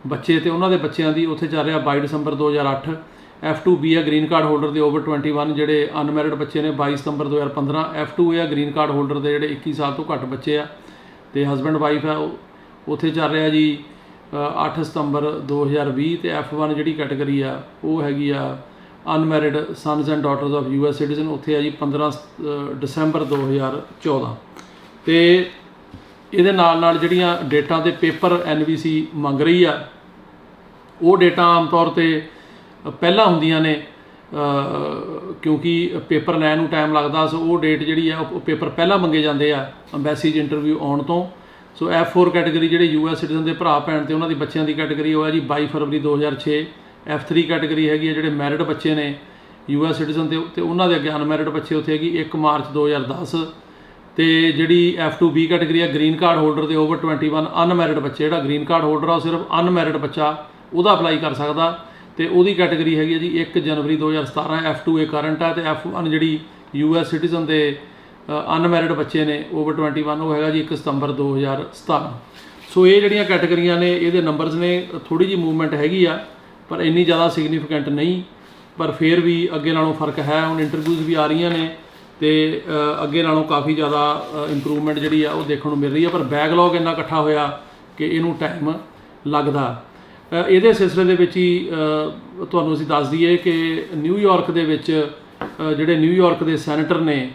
ਬੱਚੇ ਤੇ ਉਹਨਾਂ ਦੇ ਬੱਚਿਆਂ ਦੀ, ਉੱਥੇ ਚੱਲ ਰਿਹਾ 22 ਦਸੰਬਰ 2008। F2B ਆ ਗ੍ਰੀਨ ਕਾਰਡ ਹੋਲਡਰ ਦੇ ਓਵਰ 21 ਜਿਹੜੇ ਅਨਮੈਰਿਡ ਬੱਚੇ ਨੇ 22 ਸਤੰਬਰ 2015। F2 ਆ ਗ੍ਰੀਨ ਕਾਰਡ ਹੋਲਡਰ ਦੇ ਜਿਹੜੇ 21 ਸਾਲ ਤੋਂ ਘੱਟ ਬੱਚੇ ਆ ਤੇ ਹਸਬੈਂਡ ਵਾਈਫ ਆ ਉੱਥੇ ਚੱਲ ਰਿਹਾ ਜੀ 8 ਸਤੰਬਰ 2020। ਤੇ F1 ਜਿਹੜੀ ਕੈਟੇਗਰੀ ਆ ਉਹ ਹੈਗੀ ਆ unmarried sons and daughters of US citizen, ਉੱਥੇ ਆ ਜੀ 15 ਦਸੰਬਰ 2014। ਤੇ ਇਹਦੇ ਨਾਲ ਨਾਲ ਜਿਹੜੀਆਂ ਡੇਟਾਂ ਦੇ ਪੇਪਰ NVC ਮੰਗ ਰਹੀ ਆ ਉਹ ਡੇਟਾਂ ਆਮ ਤੌਰ ਤੇ ਪਹਿਲਾਂ ਹੁੰਦੀਆਂ ਨੇ ਕਿਉਂਕਿ ਪੇਪਰ ਲੈਣ ਨੂੰ ਟਾਈਮ ਲੱਗਦਾ। ਸੋ ਉਹ ਡੇਟ ਜਿਹੜੀ ਆ ਉਹ ਪੇਪਰ ਪਹਿਲਾਂ ਮੰਗੇ ਜਾਂਦੇ ਆ ਅੰਬੈਸੀ 'ਚ ਇੰਟਰਵਿਊ ਆਉਣ ਤੋਂ। ਸੋ F4 ਕੈਟੇਗਰੀ ਜਿਹੜੇ US ਸਿਟੀਜ਼ਨ ਦੇ ਭਰਾ ਭੈਣ ਤੇ ਉਹਨਾਂ ਦੀ ਬੱਚਿਆਂ ਦੀ ਕੈਟੇਗਰੀ ਉਹ ਹੈ ਜੀ 22 ਫਰਵਰੀ 2006। F3 ਕੈਟੇਗਰੀ ਹੈਗੀ ਆ ਜਿਹੜੇ ਮੈਰਿਡ ਬੱਚੇ ਨੇ US ਸਿਟੀਜ਼ਨ ਤੇ ਉਹਨਾਂ ਦੇ ਅੱਗੇ ਅਨਮੈਰਿਡ ਬੱਚੇ ਉੱਥੇ ਹੈਗੀ 1 ਮਾਰਚ 2010। ਤੇ ਜਿਹੜੀ F2B ਕੈਟੇਗਰੀ ਆ ਗ੍ਰੀਨ ਕਾਰਡ ਹੋਲਡਰ ਦੇ ਓਵਰ 21 ਅਨਮੈਰਿਡ ਬੱਚੇ, ਜਿਹੜਾ ਗ੍ਰੀਨ ਕਾਰਡ ਹੋਲਡਰ ਆ ਉਹ ਸਿਰਫ ਅਨਮੈਰਿਡ ਬੱਚਾ ਉਹਦਾ ਅਪਲਾਈ ਕਰ ਸਕਦਾ ਤੇ ਉਹਦੀ ਕੈਟੇਗਰੀ ਹੈਗੀ ਜੀ 1 ਜਨਵਰੀ 2017। F2A ਕਰੰਟ ਆ ਤੇ F1 ਜਿਹੜੀ US ਸਿਟੀਜ਼ਨ ਦੇ ਅਨਮੈਰਿਡ ਬੱਚੇ ਨੇ ਓਵਰ 21 ਉਹ ਹੈਗਾ ਜੀ 1 ਸਤੰਬਰ 2017। ਸੋ ਇਹ ਜਿਹੜੀਆਂ ਕੈਟੇਗਰੀਆਂ ਨੇ ਇਹਦੇ ਨੰਬਰਸ ਨੇ, ਥੋੜ੍ਹੀ ਜਿਹੀ ਮੂਵਮੈਂਟ ਹੈਗੀ ਆ ਪਰ ਇੰਨੀ ਜ਼ਿਆਦਾ ਸਿਗਨੀਫਿਕੈਂਟ ਨਹੀਂ, ਪਰ ਫਿਰ ਵੀ ਅੱਗੇ ਨਾਲੋਂ ਫਰਕ ਹੈ। ਹੁਣ ਇੰਟਰਵਿਊਜ਼ ਵੀ ਆ ਰਹੀਆਂ ਨੇ ਤੇ ਅੱਗੇ ਨਾਲੋਂ ਕਾफ़ी ज़्यादा ਇੰਪਰੂਵਮੈਂਟ ਜਿਹੜੀ ਆ ਉਹ ਦੇਖਣ ਨੂੰ ਮਿਲ ਰਹੀ ਹੈ, ਪਰ ਬੈਕਲੌਗ ਇੰਨਾ ਇਕੱਠਾ ਹੋਇਆ ਕਿ ਇਹਨੂੰ ਟਾਈਮ ਲੱਗਦਾ। ਇਹਦੇ ਸਿਲਸਿਲੇ ਦੇ ਵਿੱਚ ਹੀ ਤੁਹਾਨੂੰ ਅਸੀਂ ਦੱਸ ਦਈਏ ਕਿ ਨਿਊਯਾਰਕ ਦੇ ਵਿੱਚ ਜਿਹੜੇ ਨਿਊਯਾਰਕ ਦੇ ਸੈਨੇਟਰ ਨੇ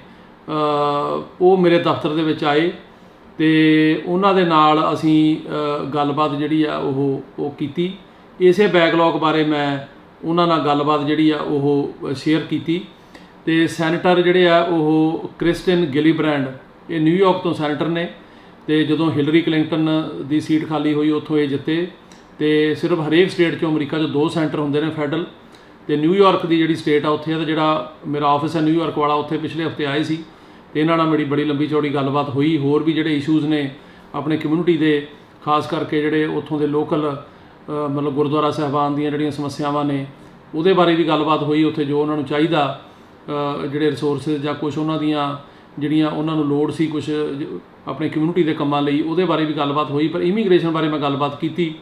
ਉਹ ਮੇਰੇ ਦਫ਼ਤਰ ਦੇ ਵਿੱਚ ਆਏ ਤੇ ਉਹਨਾਂ ਦੇ ਨਾਲ ਅਸੀਂ ਗੱਲਬਾਤ ਜਿਹੜੀ ਆ ਉਹ ਕੀਤੀ। ਇਸੇ ਬੈਕਲੌਗ ਬਾਰੇ ਮੈਂ ਉਹਨਾਂ ਨਾਲ ਗੱਲਬਾਤ ਜਿਹੜੀ ਆ ਉਹ ਸ਼ੇਅਰ ਕੀਤੀ। ਤੇ ਸੈਨੇਟਰ ਜਿਹੜੇ ਆ ਉਹ ਕ੍ਰਿਸਟਨ ਗਿਲੀਬ੍ਰੈਂਡ, ਇਹ ਨਿਊਯਾਰਕ ਤੋਂ ਸੈਨੇਟਰ ਨੇ ਤੇ ਜਦੋਂ ਹਿਲਰੀ ਕਲਿੰਟਨ ਦੀ ਸੀਟ ਖਾਲੀ ਹੋਈ ਉੱਥੋਂ ਇਹ ਜਿੱਤੇ। ਤੇ ਸਿਰਫ ਹਰੇਕ ਸਟੇਟ 'ਚੋਂ ਅਮਰੀਕਾ 'ਚ 2 ਸੈਨੇਟਰ ਹੁੰਦੇ ਨੇ ਫੈਡਰਲ, ਤੇ ਨਿਊਯਾਰਕ ਦੀ ਜਿਹੜੀ ਸਟੇਟ ਆ ਉੱਥੇ, ਤੇ ਜਿਹੜਾ ਮੇਰਾ ਆਫਿਸ ਹੈ ਨਿਊਯਾਰਕ ਵਾਲਾ, ਉੱਥੇ ਪਿਛਲੇ ਹਫ਼ਤੇ ਆਏ ਸੀ ਤੇ ਇਹਨਾਂ ਨਾਲ ਮੇਰੀ ਬੜੀ ਲੰਬੀ ਚੌੜੀ ਗੱਲਬਾਤ ਹੋਈ। ਹੋਰ ਵੀ ਜਿਹੜੇ ਇਸ਼ੂਜ਼ ਨੇ ਆਪਣੇ ਕਮਿਊਨਿਟੀ ਦੇ, ਖਾਸ ਕਰਕੇ ਜਿਹੜੇ ਉੱਥੋਂ ਦੇ ਲੋਕਲ ਮਤਲਬ ਗੁਰਦੁਆਰਾ ਸਾਹਿਬਾਨ ਦੀਆਂ ਜਿਹੜੀਆਂ ਸਮੱਸਿਆਵਾਂ ਨੇ ਉਹਦੇ ਬਾਰੇ ਵੀ ਗੱਲਬਾਤ ਹੋਈ। ਉੱਥੇ ਜੋ ਉਹਨਾਂ ਨੂੰ ਚਾਹੀਦਾ ਜਿਹੜੇ ਰਿਸੋਰਸਿਸ ਜਾਂ ਕੁਛ ਉਹਨਾਂ ਦੀਆਂ ਜਿਹੜੀਆਂ ਉਹਨਾਂ ਨੂੰ ਲੋੜ ਸੀ ਕੁਛ ਆਪਣੇ ਕਮਿਊਨਿਟੀ ਦੇ ਕੰਮਾਂ ਲਈ, ਉਹਦੇ ਬਾਰੇ ਵੀ ਗੱਲਬਾਤ ਹੋਈ। ਪਰ ਇਮੀਗ੍ਰੇਸ਼ਨ ਬਾਰੇ ਮੈਂ ਗੱਲਬਾਤ ਕੀਤੀ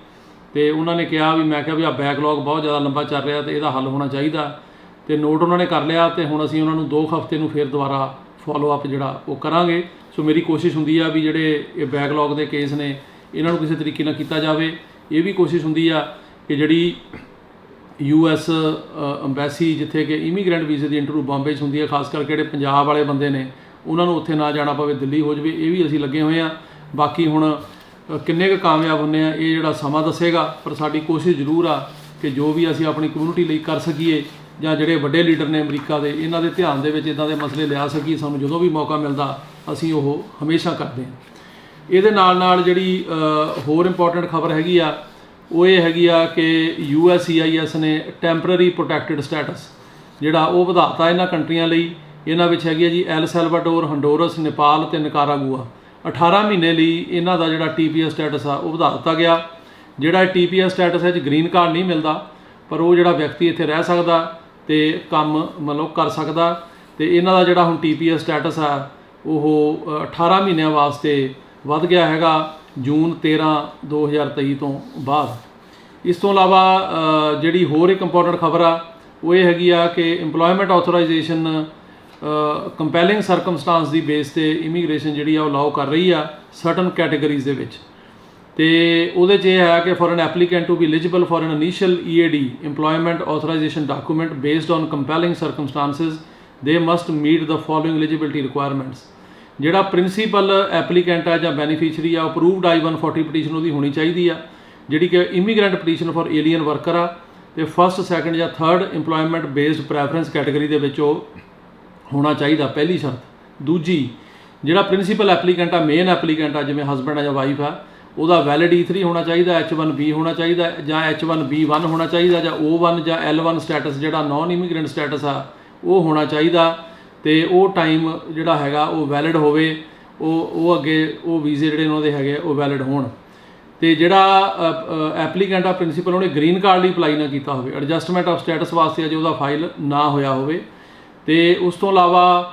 ਤੇ ਉਹਨਾਂ ਨੇ ਕਿਹਾ ਵੀ, ਮੈਂ ਕਿਹਾ ਵੀ ਆਹ ਬੈਕਲੌਗ ਬਹੁਤ ਜ਼ਿਆਦਾ ਲੰਬਾ ਚੱਲ ਰਿਹਾ ਤੇ ਇਹਦਾ ਹੱਲ ਹੋਣਾ ਚਾਹੀਦਾ, ਤੇ ਨੋਟ ਉਹਨਾਂ ਨੇ ਕਰ ਲਿਆ। ਤੇ ਹੁਣ ਅਸੀਂ ਉਹਨਾਂ ਨੂੰ 2 ਹਫ਼ਤੇ ਨੂੰ ਫਿਰ ਦੁਬਾਰਾ ਫੋਲੋ ਅਪ ਜਿਹੜਾ ਉਹ ਕਰਾਂਗੇ। ਸੋ ਮੇਰੀ ਕੋਸ਼ਿਸ਼ ਹੁੰਦੀ ਆ ਵੀ ਜਿਹੜੇ ਇਹ ਬੈਕਲੌਗ ਦੇ ਕੇਸ ਨੇ ਇਹਨਾਂ ਨੂੰ ਕਿਸੇ ਤਰੀਕੇ ਨਾਲ ਕੀਤਾ ਜਾਵੇ। ਇਹ ਵੀ ਕੋਸ਼ਿਸ਼ ਹੁੰਦੀ ਆ ਕਿ ਜਿਹੜੀ US ਅੰਬੈਸੀ, ਜਿੱਥੇ ਕਿ ਇਮੀਗ੍ਰੈਂਟ ਵੀਜ਼ੇ ਦੀ ਇੰਟਰਵਿਊ ਬੰਬੇ 'ਚ ਹੁੰਦੀ ਹੈ, ਖਾਸ ਕਰਕੇ ਜਿਹੜੇ ਪੰਜਾਬ ਵਾਲੇ ਬੰਦੇ ਨੇ ਉਹਨਾਂ ਨੂੰ ਉੱਥੇ ਨਾ ਜਾਣਾ ਪਵੇ, ਦਿੱਲੀ ਹੋ ਜਾਵੇ, ਇਹ ਵੀ ਅਸੀਂ ਲੱਗੇ ਹੋਏ ਹਾਂ। ਬਾਕੀ ਹੁਣ ਕਿੰਨੇ ਕੁ ਕਾਮਯਾਬ ਹੁੰਦੇ ਆ ਇਹ ਜਿਹੜਾ ਸਮਾਂ ਦੱਸੇਗਾ, ਪਰ ਸਾਡੀ ਕੋਸ਼ਿਸ਼ ਜ਼ਰੂਰ ਆ ਕਿ ਜੋ ਵੀ ਅਸੀਂ ਆਪਣੀ ਕਮਿਊਨਿਟੀ ਲਈ ਕਰ ਸਕੀਏ, ਜਾਂ ਜਿਹੜੇ ਵੱਡੇ ਲੀਡਰ ਨੇ ਅਮਰੀਕਾ ਦੇ, ਇਹਨਾਂ ਦੇ ਧਿਆਨ ਦੇ ਵਿੱਚ ਇੱਦਾਂ ਦੇ ਮਸਲੇ ਲਿਆ ਸਕੀਏ। ਸਾਨੂੰ ਜਦੋਂ ਵੀ ਮੌਕਾ ਮਿਲਦਾ ਅਸੀਂ ਉਹ ਹਮੇਸ਼ਾ ਕਰਦੇ ਹਾਂ। ਇਹਦੇ ਨਾਲ ਜਿਹੜੀ ਹੋਰ ਇੰਪੋਰਟੈਂਟ ਖਬਰ ਹੈਗੀ ਆ ਉਹ ਇਹ ਹੈਗੀ ਆ ਕਿ USCIS ਨੇ ਟੈਂਪਰਰੀ ਪ੍ਰੋਟੈਕਟਿਡ ਸਟੇਟਸ ਜਿਹੜਾ ਉਹ ਵਧਾਤਾ ਇਹਨਾਂ ਕੰਟਰੀਆਂ ਲਈ। ਇਹਨਾਂ ਵਿੱਚ ਹੈਗੀ ਆ ਜੀ ਐਲ ਸੈਲਵਾਡੋਰ, ਹੰਡੋਰਸ, ਨੇਪਾਲ ਤੇ ਨਿਕਾਰਾਗੂਆ। 18 ਮਹੀਨੇ ਲਈ ਇਹਨਾਂ ਦਾ ਜਿਹੜਾ TPS ਸਟੇਟਸ ਆ ਉਹ ਵਧਾ ਦਿੱਤਾ ਗਿਆ। ਜਿਹੜਾ TPS ਸਟੇਟਸ ਹੈ 'ਚ ਗ੍ਰੀਨ ਕਾਰਡ ਨਹੀਂ ਮਿਲਦਾ, ਪਰ ਉਹ ਜਿਹੜਾ ਵਿਅਕਤੀ ਇੱਥੇ ਰਹਿ ਸਕਦਾ ਤੇ ਕੰਮ ਮਤਲਬ ਕਰ ਸਕਦਾ। ਤੇ ਇਹਨਾਂ ਦਾ ਜਿਹੜਾ ਹੁਣ TPS ਸਟੇਟਸ ਆ ਉਹ 18 ਮਹੀਨਿਆਂ ਵਾਸਤੇ ਵੱਧ ਗਿਆ ਹੈਗਾ ਜੂਨ 13, 2023 ਤੋਂ ਬਾਅਦ। ਇਸ ਤੋਂ ਇਲਾਵਾ ਜਿਹੜੀ ਹੋਰ ਇੱਕ ਇੰਪੋਰਟੈਂਟ ਖਬਰ ਆ ਉਹ ਇਹ ਹੈਗੀ ਆ ਕਿ ਇੰਪਲੋਇਮੈਂਟ ਆਥੋਰਾਈਜੇਸ਼ਨ ਕੰਪੈਲਿੰਗ ਸਰਕਮਸਟਾਂਸ ਦੀ ਬੇਸ ਤੇ ਇਮੀਗ੍ਰੇਸ਼ਨ ਜਿਹੜੀ ਆ ਉਹ ਅਲਾਓ ਕਰ ਰਹੀ ਆ ਸਰਟਨ ਕੈਟੇਗਰੀਜ਼ ਦੇ ਵਿੱਚ। ਤੇ ਉਹਦੇ 'ਚ ਇਹ ਹੈ ਕਿ for an applicant to be eligible for an initial EAD employment authorization document based on compelling circumstances they must meet the following eligibility requirements. ਜਿਹੜਾ ਪ੍ਰਿੰਸੀਪਲ ਐਪਲੀਕੈਂਟ ਆ ਜਾਂ ਬੈਨੀਫੀਸ਼ਰੀ ਆ, ਅਪਰੂਵਡ I-140 ਪਟੀਸ਼ਨ ਉਹਦੀ ਹੋਣੀ ਚਾਹੀਦੀ ਆ, ਜਿਹੜੀ ਕਿ immigrant petition for alien worker ਆ, ਤੇ ਫਸਟ, ਸੈਕੰਡ ਜਾਂ third employment based preference category ਦੇ ਵਿੱਚ ਉਹ ਹੋਣਾ ਚਾਹੀਦਾ, ਪਹਿਲੀ ਸ਼ਰਤ। ਦੂਜੀ, ਜਿਹੜਾ ਪ੍ਰਿੰਸੀਪਲ ਐਪਲੀਕੈਂਟ ਆ, ਮੇਨ ਐਪਲੀਕੈਂਟ ਆ, ਜਿਵੇਂ ਹਸਬੈਂਡ ਆ ਜਾਂ ਵਾਈਫ ਆ, ਉਹਦਾ ਵੈਲਿਡ E3 ਹੋਣਾ ਚਾਹੀਦਾ, H1B ਹੋਣਾ ਚਾਹੀਦਾ, ਜਾਂ H1B1 ਹੋਣਾ ਚਾਹੀਦਾ, ਜਾਂ O1 ਜਾਂ L1 ਸਟੇਟਸ ਜਿਹੜਾ ਨਾਨ ਇਮੀਗ੍ਰੈਂਟ ਸਟੇਟਸ ਆ ਉਹ ਹੋਣਾ ਚਾਹੀਦਾ। ਤੇ ਉਹ ਟਾਈਮ ਜਿਹੜਾ ਹੈਗਾ ਉਹ ਵੈਲਿਡ ਹੋਵੇ, ਉਹ ਅੱਗੇ ਉਹ ਵੀਜ਼ੇ ਜਿਹੜੇ ਉਹਨਾਂ ਦੇ ਹੈਗੇ ਉਹ ਵੈਲਿਡ ਹੋਣ। ਤੇ ਜਿਹੜਾ ਐਪਲੀਕੈਂਟ ਆ ਪ੍ਰਿੰਸੀਪਲ, ਉਹਨੇ ਗ੍ਰੀਨ ਕਾਰਡ ਲਈ ਅਪਲਾਈ ਨਾ ਕੀਤਾ ਹੋਵੇ, ਐਡਜਸਟਮੈਂਟ ਆਫ ਸਟੇਟਸ ਵਾਸਤੇ ਅਜੇ ਉਹਦਾ ਫਾਈਲ ਨਾ ਹੋਇਆ ਹੋਵੇ। ਤੇ ਉਸ ਤੋਂ ਇਲਾਵਾ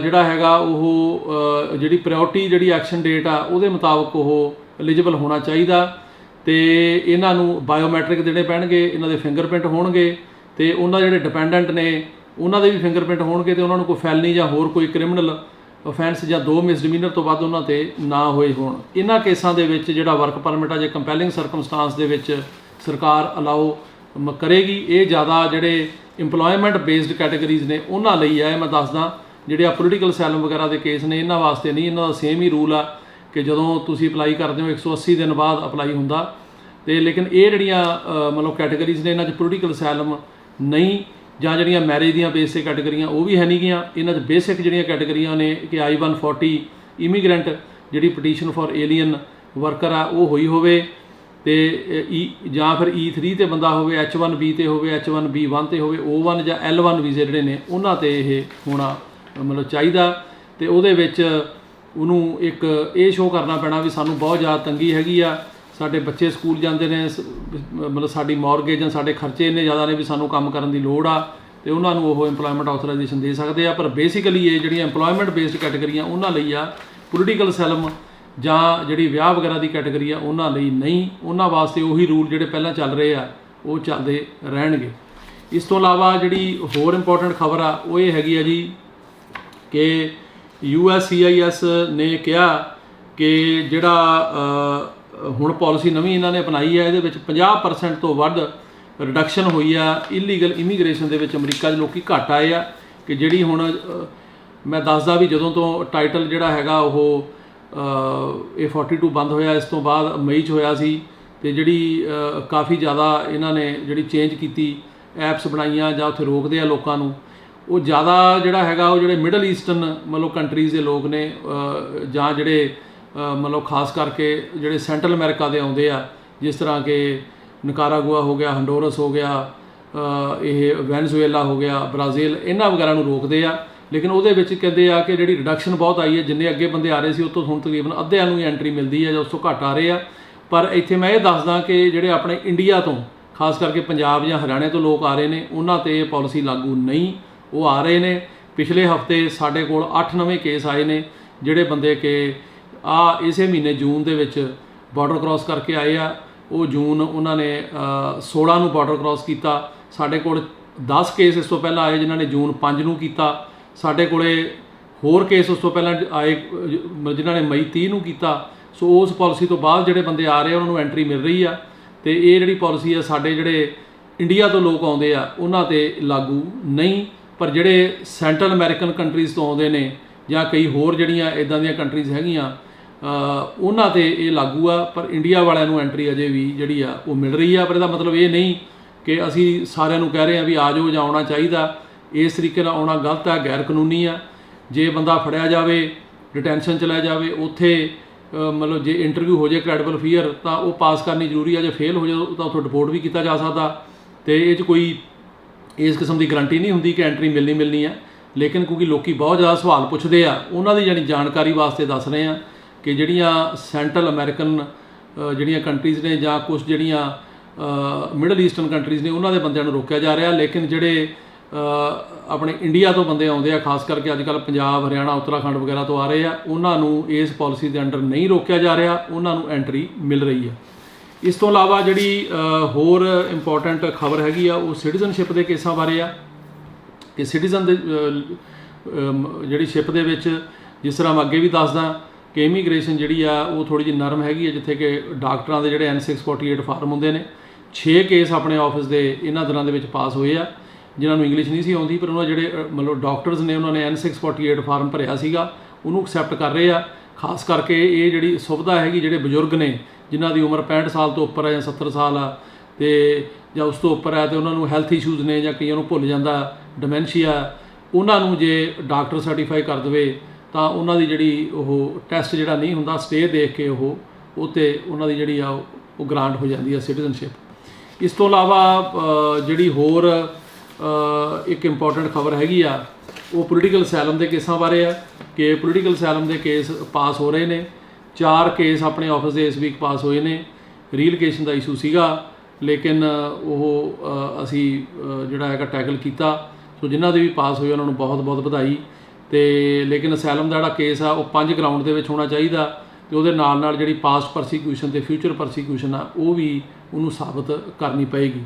ਜਿਹੜਾ ਹੈਗਾ ਉਹ ਜਿਹੜੀ ਪ੍ਰਾਇਓਰਟੀ ਜਿਹੜੀ ਐਕਸ਼ਨ ਡੇਟ ਆ ਉਹਦੇ ਮੁਤਾਬਕ ਉਹ ਐਲੀਜੀਬਲ ਹੋਣਾ ਚਾਹੀਦਾ। ਤੇ ਇਹਨਾਂ ਨੂੰ ਬਾਇਓਮੈਟ੍ਰਿਕ ਦੇਣੇ ਪੈਣਗੇ, ਇਹਨਾਂ ਦੇ ਫਿੰਗਰਪ੍ਰਿੰਟ ਹੋਣਗੇ, ਤੇ ਉਹਨਾਂ ਜਿਹੜੇ ਡਿਪੈਂਡੈਂਟ ਨੇ ਉਹਨਾਂ ਦੇ ਵੀ ਫਿੰਗਰਪ੍ਰਿੰਟ ਹੋਣਗੇ, ਤੇ ਉਹਨਾਂ ਨੂੰ ਕੋਈ ਫੈਲਨੀ ਜਾਂ ਹੋਰ ਕੋਈ ਕ੍ਰਿਮੀਨਲ ਅਫੈਂਸ ਜਾਂ 2 ਮਿਸਡਿਮੀਨਰ ਤੋਂ ਵੱਧ ਉਹਨਾਂ ਤੇ ਨਾ ਹੋਏ ਹੋਣ। ਇਹਨਾਂ ਕੇਸਾਂ ਦੇ ਵਿੱਚ ਜਿਹੜਾ ਵਰਕ ਪਰਮਿਟ ਆ ਜੇ ਕੰਪੈਲਿੰਗ ਸਰਕਮਸਟਾਂਸ ਦੇ ਵਿੱਚ ਸਰਕਾਰ ਅਲਾਓ ਕਰੇਗੀ। ਇਹ ਜ਼ਿਆਦਾ ਜਿਹੜੇ ਇੰਪਲੋਇਮੈਂਟ ਬੇਸਡ ਕੈਟੇਗਰੀਜ਼ ਨੇ ਉਹਨਾਂ ਲਈ ਆ। ਮੈਂ ਦੱਸਦਾ, ਜਿਹੜੇ ਆ ਪੋਲੀਟੀਕਲ ਅਸਾਈਲਮ ਵਗੈਰਾ ਦੇ ਕੇਸ ਨੇ ਇਹਨਾਂ ਵਾਸਤੇ ਨਹੀਂ, ਇਹਨਾਂ ਦਾ ਸੇਮ ਹੀ ਰੂਲ ਆ ਕਿ ਜਦੋਂ ਤੁਸੀਂ ਅਪਲਾਈ ਕਰਦੇ ਹੋ 180 ਦਿਨ ਬਾਅਦ ਅਪਲਾਈ ਹੁੰਦਾ। ਤੇ ਲੇਕਿਨ ਇਹ ਜਿਹੜੀਆਂ ਮਤਲਬ ਕੈਟੇਗਰੀਜ਼ ਨੇ ਇਹਨਾਂ 'ਚ ਪੋਲੀਟੀਕਲ ਅਸਾਈਲਮ ਨਹੀਂ, ਜਾਂ ਜਿਹੜੀਆਂ ਮੈਰਿਜ ਦੀਆਂ ਬੇਸਿਕ ਕੈਟੇਗਰੀਆਂ ਉਹ ਵੀ ਹੈ ਨਹੀਂ ਗੀਆਂ। ਇਹਨਾਂ 'ਚ ਬੇਸਿਕ ਜਿਹੜੀਆਂ ਕੈਟੇਗਰੀਆਂ ਨੇ ਕਿ I-140 ਇਮੀਗ੍ਰੈਂਟ ਜਿਹੜੀ ਪਟੀਸ਼ਨ ਫॉर ਏਲੀਅਨ ਵਰਕਰ ਆ ਉਹ ਹੋਈ ਹੋਵੇ, ਤੇ ਜਾਂ ਫਿਰ E3 ਤੇ ਬੰਦਾ ਹੋਵੇ, H1B ਤੇ ਹੋਵੇ, H1B1 ਤੇ ਹੋਵੇ, O1 ਜਾਂ L1 ਵੀਜ਼ੇ ਜਿਹੜੇ ਨੇ ਉਹਨਾਂ ਤੇ ਇਹ ਹੋਣਾ ਮਤਲਬ ਚਾਹੀਦਾ। ਤੇ ਉਹਦੇ ਵਿੱਚ ਉਹਨੂੰ ਇੱਕ ਇਹ ਸ਼ੋਅ ਕਰਨਾ ਪੈਣਾ ਵੀ ਸਾਨੂੰ ਬਹੁਤ ਜ਼ਿਆਦਾ ਤੰਗੀ ਹੈਗੀ ਆ, ਸਾਡੇ ਬੱਚੇ ਸਕੂਲ ਜਾਂਦੇ ਨੇ, ਮਤਲਬ ਸਾਡੀ ਮੌਰਗੇਜ ਜਾਂ ਸਾਡੇ ਖਰਚੇ ਇੰਨੇ ਜ਼ਿਆਦਾ ਨੇ ਵੀ ਸਾਨੂੰ ਕੰਮ ਕਰਨ ਦੀ ਲੋੜ ਆ, ਤੇ ਉਹਨਾਂ ਨੂੰ ਉਹ ਇੰਪਲੋਇਮੈਂਟ ਆਥੋਰਾਈਜੇਸ਼ਨ ਦੇ ਸਕਦੇ ਆ। ਪਰ ਬੇਸਿਕਲੀ ਇਹ ਜਿਹੜੀਆਂ ਇੰਪਲੋਇਮੈਂਟ ਬੇਸਡ ਕੈਟੇਗਰੀਆਂ ਉਹਨਾਂ ਲਈ ਆ, ਪੋਲੀਟੀਕਲ ਅਸਾਈਲਮ ਜਾਂ ਜਿਹੜੀ ਵਿਆਹ ਵਗੈਰਾ ਦੀ ਕੈਟੇਗਰੀ ਆ ਉਹਨਾਂ ਲਈ ਨਹੀਂ। ਉਹਨਾਂ ਵਾਸਤੇ ਉਹੀ ਰੂਲ ਜਿਹੜੇ ਪਹਿਲਾਂ ਚੱਲ ਰਹੇ ਆ ਉਹ ਚੱਲਦੇ ਰਹਿਣਗੇ। ਇਸ ਤੋਂ ਇਲਾਵਾ ਜਿਹੜੀ ਹੋਰ ਇੰਪੋਰਟੈਂਟ ਖਬਰ ਆ ਉਹ ਇਹ ਹੈਗੀ ਆ ਜੀ कि USCIS ने कहा कि जिहड़ा हुण पॉलिसी नवीं इन्हां ने अपनाई है, इहदे विच 50% तो वध रिडक्शन हुई आ इलीगल इमीग्रेशन दे विच अमरीका 'च लोकी घੱਟ आए आ। कि जिहड़ी हुण मैं दसदा भी जदों तो टाइटल जिहड़ा हैगा ਉਹ ਇਹ 42 ਬੰਦ ਹੋਇਆ, ਇਸ ਤੋਂ ਬਾਅਦ ਮਈ 'ਚ ਹੋਇਆ ਸੀ। ਤੇ ਜਿਹੜੀ ਕਾफ़ी ਜ਼ਿਆਦਾ ਇਹਨਾਂ ਨੇ ਜਿਹੜੀ ਚੇਂਜ ਕੀਤੀ, ਐਪਸ ਬਣਾਈਆਂ ਜਾਂ ਉੱਥੇ ਰੋਕਦੇ ਆ ਲੋਕਾਂ ਨੂੰ, ਉਹ ਜ਼ਿਆਦਾ ਜਿਹੜਾ ਹੈਗਾ ਉਹ ਜਿਹੜੇ ਮਿਡਲ ਈਸਟਰਨ ਮਤਲਬ ਕੰਟਰੀਜ਼ ਦੇ ਲੋਕ ਨੇ, ਜਾਂ ਜਿਹੜੇ ਮਤਲਬ ਖਾਸ ਕਰਕੇ ਜਿਹੜੇ ਸੈਂਟਰਲ ਅਮਰੀਕਾ ਦੇ ਆਉਂਦੇ ਆ, ਜਿਸ ਤਰ੍ਹਾਂ ਕਿ ਨਿਕਾਰਾਗੁਆ ਹੋ ਗਿਆ, ਹੰਡੋਰਸ ਹੋ ਗਿਆ, ਇਹ ਵੈਨਜ਼ੂਏਲਾ ਹੋ ਗਿਆ, ਬ੍ਰਾਜ਼ੀਲ, ਇਹਨਾਂ ਵਗੈਰਾ ਨੂੰ ਰੋਕਦੇ ਆ। ਲੇਕਿਨ ਉਹਦੇ ਵਿੱਚ ਕਹਿੰਦੇ ਆ ਕਿ ਜਿਹੜੀ ਰਿਡਕਸ਼ਨ ਬਹੁਤ ਆਈ ਹੈ, ਜਿੰਨੇ ਅੱਗੇ ਬੰਦੇ ਆ ਰਹੇ ਸੀ ਉਹ ਤੋਂ ਹੁਣ ਤਕਰੀਬਨ ਅੱਧਿਆਂ ਨੂੰ ਹੀ ਐਂਟਰੀ ਮਿਲਦੀ ਹੈ ਜਾਂ ਉਸ ਤੋਂ ਘੱਟ ਆ ਰਹੇ ਆ। ਪਰ ਇੱਥੇ ਮੈਂ ਇਹ ਦੱਸਦਾ ਕਿ ਜਿਹੜੇ ਆਪਣੇ ਇੰਡੀਆ ਤੋਂ ਖਾਸ ਕਰਕੇ ਪੰਜਾਬ ਜਾਂ ਹਰਿਆਣੇ ਤੋਂ ਲੋਕ ਆ ਰਹੇ ਨੇ, ਉਹਨਾਂ 'ਤੇ ਇਹ ਪਾਲਿਸੀ ਲਾਗੂ ਨਹੀਂ। ਉਹ ਆ ਰਹੇ ਨੇ। ਪਿਛਲੇ ਹਫਤੇ ਸਾਡੇ ਕੋਲ 8 ਨਵੇਂ ਕੇਸ ਆਏ ਨੇ, ਜਿਹੜੇ ਬੰਦੇ ਕਿ ਇਸੇ ਮਹੀਨੇ ਜੂਨ ਦੇ ਵਿੱਚ ਬਾਰਡਰ ਕ੍ਰਾਸ ਕਰਕੇ ਆਏ ਆ। ਉਹ ਜੂਨ ਉਹਨਾਂ ਨੇ 16 ਨੂੰ ਬਾਰਡਰ ਕ੍ਰਾਸ ਕੀਤਾ। ਸਾਡੇ ਕੋਲ 10 ਕੇਸ ਇਸ ਤੋਂ ਪਹਿਲਾਂ ਆਏ ਜਿਨ੍ਹਾਂ ਨੇ ਜੂਨ 5 ਨੂੰ ਕੀਤਾ। ਸਾਡੇ ਕੋਲੇ ਹੋਰ ਕੇਸ ਉਸ ਤੋਂ ਪਹਿਲਾਂ ਆਏ ਜਿਨ੍ਹਾਂ ਨੇ ਮਈ 30 ਨੂੰ ਕੀਤਾ। ਸੋ ਉਸ ਪਾਲਿਸੀ ਤੋਂ ਬਾਅਦ ਜਿਹੜੇ ਬੰਦੇ ਆ ਰਹੇ ਉਹਨਾਂ ਨੂੰ ਐਂਟਰੀ ਮਿਲ ਰਹੀ ਆ। ਤੇ ਇਹ ਜਿਹੜੀ ਪਾਲਿਸੀ ਆ ਸਾਡੇ ਜਿਹੜੇ ਇੰਡੀਆ ਤੋਂ ਲੋਕ ਆਉਂਦੇ ਆ ਉਹਨਾਂ 'ਤੇ ਲਾਗੂ ਨਹੀਂ। ਪਰ ਜਿਹੜੇ ਸੈਂਟਰਲ ਅਮਰੀਕਨ ਕੰਟਰੀਜ਼ ਤੋਂ ਆਉਂਦੇ ਨੇ ਜਾਂ ਕਈ ਹੋਰ ਜਿਹੜੀਆਂ ਇੱਦਾਂ ਦੀਆਂ ਕੰਟਰੀਜ਼ ਹੈਗੀਆਂ, ਉਹਨਾਂ 'ਤੇ ਇਹ ਲਾਗੂ ਆ। ਪਰ ਇੰਡੀਆ ਵਾਲਿਆਂ ਨੂੰ ਐਂਟਰੀ ਅਜੇ ਵੀ ਜਿਹੜੀ ਆ ਉਹ ਮਿਲ ਰਹੀ ਆ। ਪਰ ਇਹਦਾ ਮਤਲਬ ਇਹ ਨਹੀਂ ਕਿ ਅਸੀਂ ਸਾਰਿਆਂ ਨੂੰ ਕਹਿ ਰਹੇ ਹਾਂ ਵੀ ਆ ਜਾਓ ਜਾਂ ਆਉਣਾ ਚਾਹੀਦਾ। ਇਸ ਤਰੀਕੇ ਨਾਲ ਆਉਣਾ ਗਲਤ ਹੈ, ਗੈਰ ਕਾਨੂੰਨੀ ਆ। ਜੇ ਬੰਦਾ ਫੜਿਆ ਜਾਵੇ, ਡਿਟੈਂਸ਼ਨ 'ਚ ਲੈ ਜਾਵੇ, ਉੱਥੇ ਮਤਲਬ ਜੇ ਇੰਟਰਵਿਊ ਹੋ ਜਾਏ ਕ੍ਰੈਡੀਬਲ ਫੀਅਰ, ਤਾਂ ਉਹ ਪਾਸ ਕਰਨੀ ਜ਼ਰੂਰੀ ਆ। ਜੇ ਫੇਲ ਹੋ ਜਾਏ ਤਾਂ ਉੱਥੋਂ ਡਿਪੋਰਟ ਵੀ ਕੀਤਾ ਜਾ ਸਕਦਾ। ਅਤੇ ਇਹ 'ਚ ਕੋਈ ਇਸ ਕਿਸਮ ਦੀ ਗਰੰਟੀ ਨਹੀਂ ਹੁੰਦੀ ਕਿ ਐਂਟਰੀ ਮਿਲਣੀ ਹੈ। ਲੇਕਿਨ ਕਿਉਂਕਿ ਲੋਕ ਬਹੁਤ ਜ਼ਿਆਦਾ ਸਵਾਲ ਪੁੱਛਦੇ ਆ, ਉਹਨਾਂ ਦੀ ਜਾਣੀ ਜਾਣਕਾਰੀ ਵਾਸਤੇ ਦੱਸ ਰਹੇ ਆ ਕਿ ਜਿਹੜੀਆਂ ਸੈਂਟਰਲ ਅਮਰੀਕਨ ਜਿਹੜੀਆਂ ਕੰਟਰੀਜ਼ ਨੇ ਜਾਂ ਕੁਛ ਜਿਹੜੀਆਂ ਮਿਡਲ ਈਸਟਰਨ ਕੰਟਰੀਜ਼ ਨੇ, ਉਹਨਾਂ ਦੇ ਬੰਦਿਆਂ ਨੂੰ ਰੋਕਿਆ ਜਾ ਰਿਹਾ। ਲੇਕਿਨ ਜਿਹੜੇ ਆਪਣੇ ਇੰਡੀਆ ਤੋਂ ਬੰਦੇ ਆਉਂਦੇ ਆ, ਖਾਸ ਕਰਕੇ ਅੱਜ ਕੱਲ੍ਹ ਪੰਜਾਬ, ਹਰਿਆਣਾ, ਉੱਤਰਾਖੰਡ ਵਗੈਰਾ ਤੋਂ ਆ ਰਹੇ ਆ, ਉਹਨਾਂ ਨੂੰ ਇਸ ਪਾਲਿਸੀ ਦੇ ਅੰਡਰ ਨਹੀਂ ਰੋਕਿਆ ਜਾ ਰਿਹਾ, ਉਹਨਾਂ ਨੂੰ ਐਂਟਰੀ ਮਿਲ ਰਹੀ ਹੈ। ਇਸ ਤੋਂ ਇਲਾਵਾ ਜਿਹੜੀ ਹੋਰ ਇੰਪੋਰਟੈਂਟ ਖਬਰ ਹੈਗੀ ਆ ਉਹ ਸਿਟੀਜ਼ਨਸ਼ਿਪ ਦੇ ਕੇਸਾਂ ਬਾਰੇ ਆ। ਕਿ ਸਿਟੀਜ਼ਨ ਦੇ ਜਿਹੜੀ ਸ਼ਿਪ ਦੇ ਵਿੱਚ, ਜਿਸ ਤਰ੍ਹਾਂ ਮੈਂ ਅੱਗੇ ਵੀ ਦੱਸਦਾ ਕਿ ਇਮੀਗ੍ਰੇਸ਼ਨ ਜਿਹੜੀ ਆ ਉਹ ਥੋੜ੍ਹੀ ਜਿਹੀ ਨਰਮ ਹੈਗੀ ਹੈ। ਜਿੱਥੇ ਕਿ ਡਾਕਟਰਾਂ ਦੇ ਜਿਹੜੇ N648 ਫਾਰਮ ਹੁੰਦੇ ਨੇ, 6 ਕੇਸ ਆਪਣੇ ਆਫਿਸ ਦੇ ਇਹਨਾਂ ਦਿਨਾਂ ਦੇ ਵਿੱਚ ਪਾਸ ਹੋਏ ਆ, ਜਿਨ੍ਹਾਂ ਨੂੰ ਇੰਗਲਿਸ਼ ਨਹੀਂ ਸੀ ਆਉਂਦੀ। ਪਰ ਉਹਨਾਂ ਜਿਹੜੇ ਮਤਲਬ ਡਾਕਟਰਸ ਨੇ, ਉਹਨਾਂ ਨੇ N648 ਫਾਰਮ ਭਰਿਆ ਸੀਗਾ, ਉਹਨੂੰ ਐਕਸੈਪਟ ਕਰ ਰਹੇ ਆ। ਖਾਸ ਕਰਕੇ ਇਹ ਜਿਹੜੀ ਸੁਵਿਧਾ ਹੈਗੀ, ਜਿਹੜੇ ਬਜ਼ੁਰਗ ਨੇ ਜਿਨ੍ਹਾਂ ਦੀ ਉਮਰ 65 ਸਾਲ ਤੋਂ ਉੱਪਰ ਹੈ ਜਾਂ 70 ਸਾਲ ਆ, ਅਤੇ ਜਾਂ ਉਸ ਤੋਂ ਉੱਪਰ ਹੈ, ਅਤੇ ਉਹਨਾਂ ਨੂੰ ਹੈਲਥ ਇਸ਼ੂਜ਼ ਨੇ ਜਾਂ ਕਈਆਂ ਨੂੰ ਭੁੱਲ ਜਾਂਦਾ, ਡਿਮੈਂਸ਼ੀਆ, ਉਹਨਾਂ ਨੂੰ ਜੇ ਡਾਕਟਰ ਸਰਟੀਫਾਈ ਕਰ ਦੇਵੇ ਤਾਂ ਉਹਨਾਂ ਦੀ ਜਿਹੜੀ ਉਹ ਟੈਸਟ ਜਿਹੜਾ ਨਹੀਂ ਹੁੰਦਾ, ਸਟੇ ਦੇਖ ਕੇ ਉਹ 'ਤੇ ਉਹਨਾਂ ਦੀ ਜਿਹੜੀ ਆ ਉਹ ਗ੍ਰਾਂਟ ਹੋ ਜਾਂਦੀ ਹੈ ਸਿਟੀਜ਼ਨਸ਼ਿਪ। ਇਸ ਤੋਂ ਇਲਾਵਾ ਜਿਹੜੀ ਹੋਰ ਇੱਕ ਇੰਪੋਰਟੈਂਟ ਖਬਰ ਹੈਗੀ ਆ ਉਹ ਪੋਲੀਟੀਕਲ ਅਸਾਈਲਮ ਦੇ ਕੇਸਾਂ ਬਾਰੇ ਆ। ਕਿ ਪੋਲੀਟੀਕਲ ਅਸਾਈਲਮ ਦੇ ਕੇਸ ਪਾਸ ਹੋ ਰਹੇ ਨੇ। 4 ਕੇਸ ਆਪਣੇ ਆਫਿਸ ਦੇ ਇਸ ਵੀਕ ਪਾਸ ਹੋਏ ਨੇ। ਰੀਲੋਕੇਸ਼ਨ ਦਾ ਇਸ਼ੂ ਸੀਗਾ, ਲੇਕਿਨ ਉਹ ਅਸੀਂ ਜਿਹੜਾ ਹੈਗਾ ਟੈਕਲ ਕੀਤਾ। ਸੋ ਜਿਨ੍ਹਾਂ ਦੇ ਵੀ ਪਾਸ ਹੋਏ ਉਹਨਾਂ ਨੂੰ ਬਹੁਤ ਬਹੁਤ ਵਧਾਈ। ਅਤੇ ਲੇਕਿਨ ਅਸਾਈਲਮ ਦਾ ਜਿਹੜਾ ਕੇਸ ਆ ਉਹ 5 ਗਰਾਊਂਡ ਦੇ ਵਿੱਚ ਹੋਣਾ ਚਾਹੀਦਾ, ਅਤੇ ਉਹਦੇ ਨਾਲ ਨਾਲ ਜਿਹੜੀ ਪਾਸਟ ਪਰਸੀਕਿਊਸ਼ਨ ਅਤੇ ਫਿਊਚਰ ਪਰਸੀਕਿਊਸ਼ਨ ਆ ਉਹ ਵੀ ਉਹਨੂੰ ਸਾਬਤ ਕਰਨੀ ਪਏਗੀ।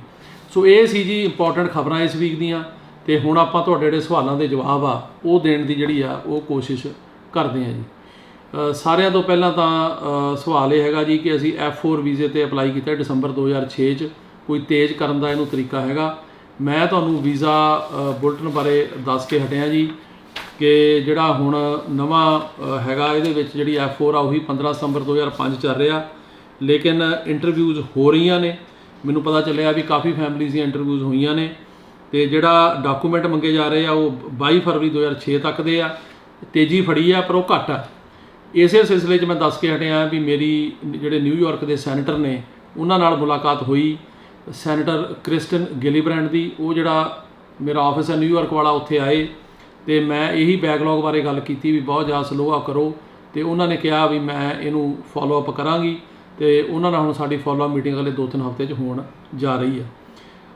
ਸੋ ਇਹ ਸੀ ਜੀ ਇੰਪੋਰਟੈਂਟ ਖਬਰਾਂ ਇਸ ਵੀਕ ਦੀਆਂ। ਅਤੇ ਹੁਣ ਆਪਾਂ ਤੁਹਾਡੇ ਜਿਹੜੇ ਸਵਾਲਾਂ ਦੇ ਜਵਾਬ ਆ ਉਹ ਦੇਣ ਦੀ ਜਿਹੜੀ ਆ ਉਹ ਕੋਸ਼ਿਸ਼ ਕਰਦੇ ਹਾਂ ਜੀ। ਸਾਰਿਆਂ ਤੋਂ ਪਹਿਲਾਂ ਤਾਂ ਸਵਾਲ ਇਹ ਹੈਗਾ ਜੀ ਕਿ ਅਸੀਂ F4 ਵੀਜ਼ੇ 'ਤੇ ਅਪਲਾਈ ਕੀਤਾ ਦਸੰਬਰ 2006 'ਚ। ਕੋਈ ਤੇਜ਼ ਕਰਨ ਦਾ ਇਹਨੂੰ ਤਰੀਕਾ ਹੈਗਾ? ਮੈਂ ਤੁਹਾਨੂੰ ਵੀਜ਼ਾ ਬੁਲਟਨ ਬਾਰੇ ਦੱਸ ਕੇ ਹਟਿਆ ਜੀ ਕਿ ਜਿਹੜਾ ਹੁਣ ਨਵਾਂ ਹੈਗਾ ਇਹਦੇ ਵਿੱਚ ਜਿਹੜੀ F4 ਆ ਉਹੀ 15 ਸਤੰਬਰ 2005 ਚੱਲ ਰਿਹਾ। ਲੇਕਿਨ ਇੰਟਰਵਿਊਜ਼ ਹੋ ਰਹੀਆਂ ਨੇ। ਮੈਨੂੰ ਪਤਾ ਚੱਲਿਆ ਵੀ ਕਾਫੀ ਫੈਮਲੀਜ਼ ਦੀਆਂ ਇੰਟਰਵਿਊਜ਼ ਹੋਈਆਂ ਨੇ। ਅਤੇ ਜਿਹੜਾ ਡਾਕੂਮੈਂਟ ਮੰਗੇ ਜਾ ਰਹੇ ਆ ਉਹ 22 ਫਰਵਰੀ 2006 ਤੱਕ ਦੇ ਆ। ਤੇਜ਼ੀ ਫੜੀ ਆ ਪਰ ਉਹ ਘੱਟ ਆ। ਇਸੇ ਸਿਲਸਿਲੇ 'ਚ ਮੈਂ ਦੱਸ ਕੇ ਹਟਿਆ ਵੀ ਮੇਰੀ ਜਿਹੜੇ ਨਿਊਯਾਰਕ ਦੇ ਸੈਨੇਟਰ ਨੇ ਉਹਨਾਂ ਨਾਲ ਮੁਲਾਕਾਤ ਹੋਈ, ਸੈਨੇਟਰ ਕ੍ਰਿਸਟਨ ਗਿਲੀਬ੍ਰੈਂਡ ਦੀ। ਉਹ ਜਿਹੜਾ ਮੇਰਾ ਆਫਿਸ ਹੈ ਨਿਊਯਾਰਕ ਵਾਲਾ, ਉੱਥੇ ਆਏ ਅਤੇ ਮੈਂ ਇਹੀ ਬੈਕਲੌਗ ਬਾਰੇ ਗੱਲ ਕੀਤੀ ਵੀ ਬਹੁਤ ਜ਼ਿਆਦਾ ਸਲੋਅ ਕਰੋ। ਅਤੇ ਉਹਨਾਂ ਨੇ ਕਿਹਾ ਵੀ ਮੈਂ ਇਹਨੂੰ ਫੋਲੋਅਪ ਕਰਾਂਗੀ, ਅਤੇ ਉਹਨਾਂ ਨਾਲ ਹੁਣ ਸਾਡੀ ਫੋਲੋਅਪ ਮੀਟਿੰਗ ਅਗਲੇ 2-3 ਹਫ਼ਤੇ 'ਚ ਹੋਣ ਜਾ ਰਹੀ ਹੈ।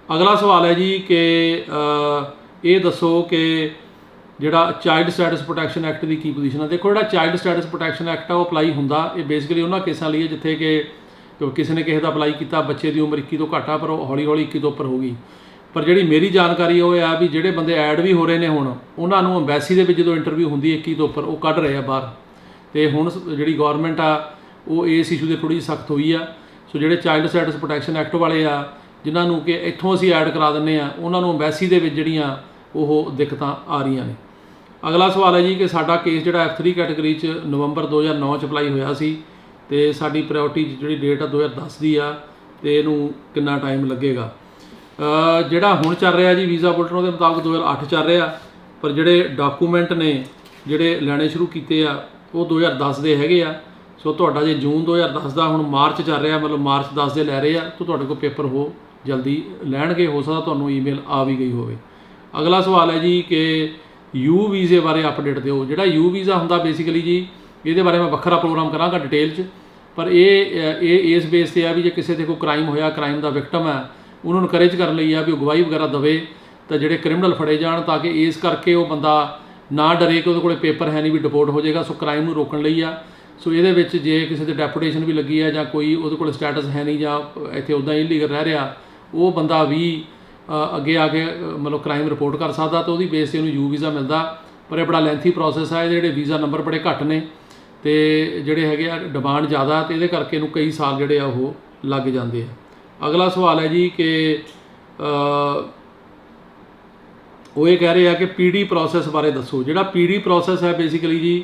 ਅਗਲਾ ਸਵਾਲ ਹੈ ਜੀ ਕਿ ਇਹ ਦੱਸੋ ਕਿ ਜਿਹੜਾ ਚਾਈਲਡ ਸਟੈਟਸ ਪ੍ਰੋਟੈਕਸ਼ਨ ਐਕਟ ਦੀ ਕੀ ਪੋਜੀਸ਼ਨ ਹੈ। ਦੇਖੋ, ਜਿਹੜਾ ਚਾਈਲਡ ਸਟੈਟਸ ਪ੍ਰੋਟੈਕਸ਼ਨ ਐਕਟ ਆ ਉਹ ਅਪਲਾਈ ਹੁੰਦਾ, ਇਹ ਬੇਸਿਕਲੀ ਉਹਨਾਂ ਕੇਸਾਂ ਲਈ ਹੈ ਜਿੱਥੇ ਕਿ ਕਿਸੇ ਨੇ ਕਿਸੇ ਦਾ ਅਪਲਾਈ ਕੀਤਾ, ਬੱਚੇ ਦੀ ਉਮਰ 21 ਤੋਂ ਘੱਟ ਆ ਪਰ ਉਹ ਹੌਲੀ ਹੌਲੀ 21 ਤੋਂ ਉੱਪਰ ਹੋ ਗਈ। ਪਰ ਜਿਹੜੀ ਮੇਰੀ ਜਾਣਕਾਰੀ ਉਹ ਆ ਵੀ ਜਿਹੜੇ ਬੰਦੇ ਐਡ ਵੀ ਹੋ ਰਹੇ ਨੇ ਹੁਣ ਉਹਨਾਂ ਨੂੰ ਅੰਬੈਸੀ ਦੇ ਵਿੱਚ ਜਦੋਂ ਇੰਟਰਵਿਊ ਹੁੰਦੀ 21 ਤੋਂ ਉੱਪਰ ਉਹ ਕੱਢ ਰਹੇ ਆ ਬਾਹਰ। ਤੇ ਹੁਣ ਜਿਹੜੀ ਗੌਰਮੈਂਟ ਆ ਉਹ ਇਸ ਇਸ਼ੂ 'ਤੇ ਥੋੜ੍ਹੀ ਜਿਹੀ ਸਖਤ ਹੋਈ ਆ। ਸੋ ਜਿਹੜੇ ਚਾਈਲਡ ਸਟੈਟਸ ਪ੍ਰੋਟੈਕਸ਼ਨ ਐਕਟ ਵਾਲੇ ਆ ਜਿਨ੍ਹਾਂ ਨੂੰ ਕਿ ਇੱਥੋਂ ਅਸੀਂ ਐਡ ਕਰਾ ਦਿੰਦੇ ਆ ਉਹਨਾਂ ਨੂੰ ਅੰਬੈਸੀ ਦੇ ਵਿੱਚ ਜਿਹੜੀਆਂ ਉਹ ਦਿੱਕਤਾਂ ਆ ਰਹੀਆਂ ਨੇ। ਅਗਲਾ ਸਵਾਲ ਹੈ ਜੀ ਕਿ ਸਾਡਾ ਕੇਸ ਜਿਹੜਾ F3 ਕੈਟਾਗਰੀ 'ਚ ਨਵੰਬਰ 2009 'ਚ ਅਪਲਾਈ ਹੋਇਆ ਸੀ ਤੇ ਸਾਡੀ ਪ੍ਰਾਇਓਰਟੀ ਜਿਹੜੀ ਡੇਟ ਆ 2010 ਦੀ ਆ ਤੇ ਇਹਨੂੰ ਕਿੰਨਾ ਟਾਈਮ ਲੱਗੇਗਾ। ਜਿਹੜਾ ਹੁਣ ਚੱਲ ਰਿਹਾ ਜੀ ਵੀਜ਼ਾ ਬੁਲਟਨ ਉਹਦੇ ਮੁਤਾਬਕ 2008 ਚੱਲ ਰਿਹਾ, ਪਰ ਜਿਹੜੇ ਡਾਕੂਮੈਂਟ ਨੇ ਜਿਹੜੇ ਲੈਣੇ ਸ਼ੁਰੂ ਕੀਤੇ ਆ ਉਹ 2010 ਦੇ ਹੈਗੇ ਆ। ਸੋ ਤੁਹਾਡਾ ਜੇ ਜੂਨ 2010 ਦਾ ਹੁਣ ਮਾਰਚ ਚੱਲ ਰਿਹਾ, ਮਤਲਬ ਮਾਰਚ 10 ਦੇ ਲੈ ਰਹੇ ਆ, ਤਾਂ ਤੁਹਾਡੇ ਕੋਲ ਪੇਪਰ ਹੋ ਜਲਦੀ ਲੈਣਗੇ। ਹੋ ਸਕਦਾ ਤੁਹਾਨੂੰ ਈਮੇਲ ਆ ਵੀ ਗਈ ਹੋਵੇ। ਅਗਲਾ ਸਵਾਲ ਹੈ ਜੀ ਕਿ ਯੂ ਵੀਜ਼ੇ ਬਾਰੇ ਅਪਡੇਟ ਦਿਓ। ਜਿਹੜਾ ਯੂ ਵੀਜ਼ਾ ਹੁੰਦਾ ਬੇਸਿਕਲੀ ਜੀ ਇਹਦੇ ਬਾਰੇ ਮੈਂ ਵੱਖਰਾ ਪ੍ਰੋਗਰਾਮ ਕਰਾਂਗਾ ਡਿਟੇਲ 'ਚ, ਪਰ ਇਹ ਇਸ ਬੇਸ 'ਤੇ ਆ ਵੀ ਜੇ ਕਿਸੇ 'ਤੇ ਕੋਈ ਕ੍ਰਾਈਮ ਹੋਇਆ, ਕ੍ਰਾਈਮ ਦਾ ਵਿਕਟਮ ਹੈ, ਉਹਨਾਂ ਨੂੰ ਇਨਕਰੇਜ ਕਰਨ ਲਈ ਆ ਵੀ ਗਵਾਹੀ ਵਗੈਰਾ ਦੇਵੇ ਤਾਂ ਜਿਹੜੇ ਕ੍ਰਿਮੀਨਲ ਫੜੇ ਜਾਣ, ਤਾਂ ਕਿ ਇਸ ਕਰਕੇ ਉਹ ਬੰਦਾ ਨਾ ਡਰੇ ਕਿ ਉਹਦੇ ਕੋਲ ਪੇਪਰ ਹੈ ਨਹੀਂ ਵੀ ਡਿਪੋਰਟ ਹੋ ਜਾਏਗਾ। ਸੋ ਕ੍ਰਾਈਮ ਨੂੰ ਰੋਕਣ ਲਈ ਆ। ਸੋ ਇਹਦੇ ਵਿੱਚ ਜੇ ਕਿਸੇ ਦੇ ਡੈਪੂਟੇਸ਼ਨ ਵੀ ਲੱਗੀ ਹੈ ਜਾਂ ਕੋਈ ਉਹਦੇ ਕੋਲ ਸਟੇਟਸ ਹੈ ਨਹੀਂ ਜਾਂ ਇੱਥੇ ਉੱਦਾਂ ਇਲੀਗਲ ਰਹਿ ਰਿਹਾ, ਉਹ ਬੰਦਾ ਵੀ ਅੱਗੇ ਆ ਕੇ ਮਤਲਬ ਕ੍ਰਾਈਮ ਰਿਪੋਰਟ ਕਰ ਸਕਦਾ ਤਾਂ ਉਹਦੀ ਬੇਸ 'ਤੇ ਉਹਨੂੰ ਯੂ ਵੀਜ਼ਾ ਮਿਲਦਾ। ਪਰ ਇਹ ਬੜਾ ਲੈਂਥੀ ਪ੍ਰੋਸੈਸ ਹੈ। ਇਹਦੇ ਜਿਹੜੇ ਵੀਜ਼ਾ ਨੰਬਰ ਬੜੇ ਘੱਟ ਨੇ ਤੇ ਜਿਹੜੇ ਹੈਗੇ ਆ ਡਿਮਾਂਡ ਜ਼ਿਆਦਾ, ਤੇ ਇਹਦੇ ਕਰਕੇ ਇਹਨੂੰ ਕਈ ਸਾਲ ਜਿਹੜੇ ਆ ਉਹ ਲੱਗ ਜਾਂਦੇ ਆ। ਅਗਲਾ ਸਵਾਲ ਹੈ ਜੀ ਕਿ ਉਹ ਇਹ ਕਹਿ ਰਹੇ ਆ ਕਿ ਪੀਡੀ ਪ੍ਰੋਸੈਸ ਬਾਰੇ ਦੱਸੋ। ਜਿਹੜਾ ਪੀਡੀ ਪ੍ਰੋਸੈਸ ਹੈ ਬੇਸਿਕਲੀ ਜੀ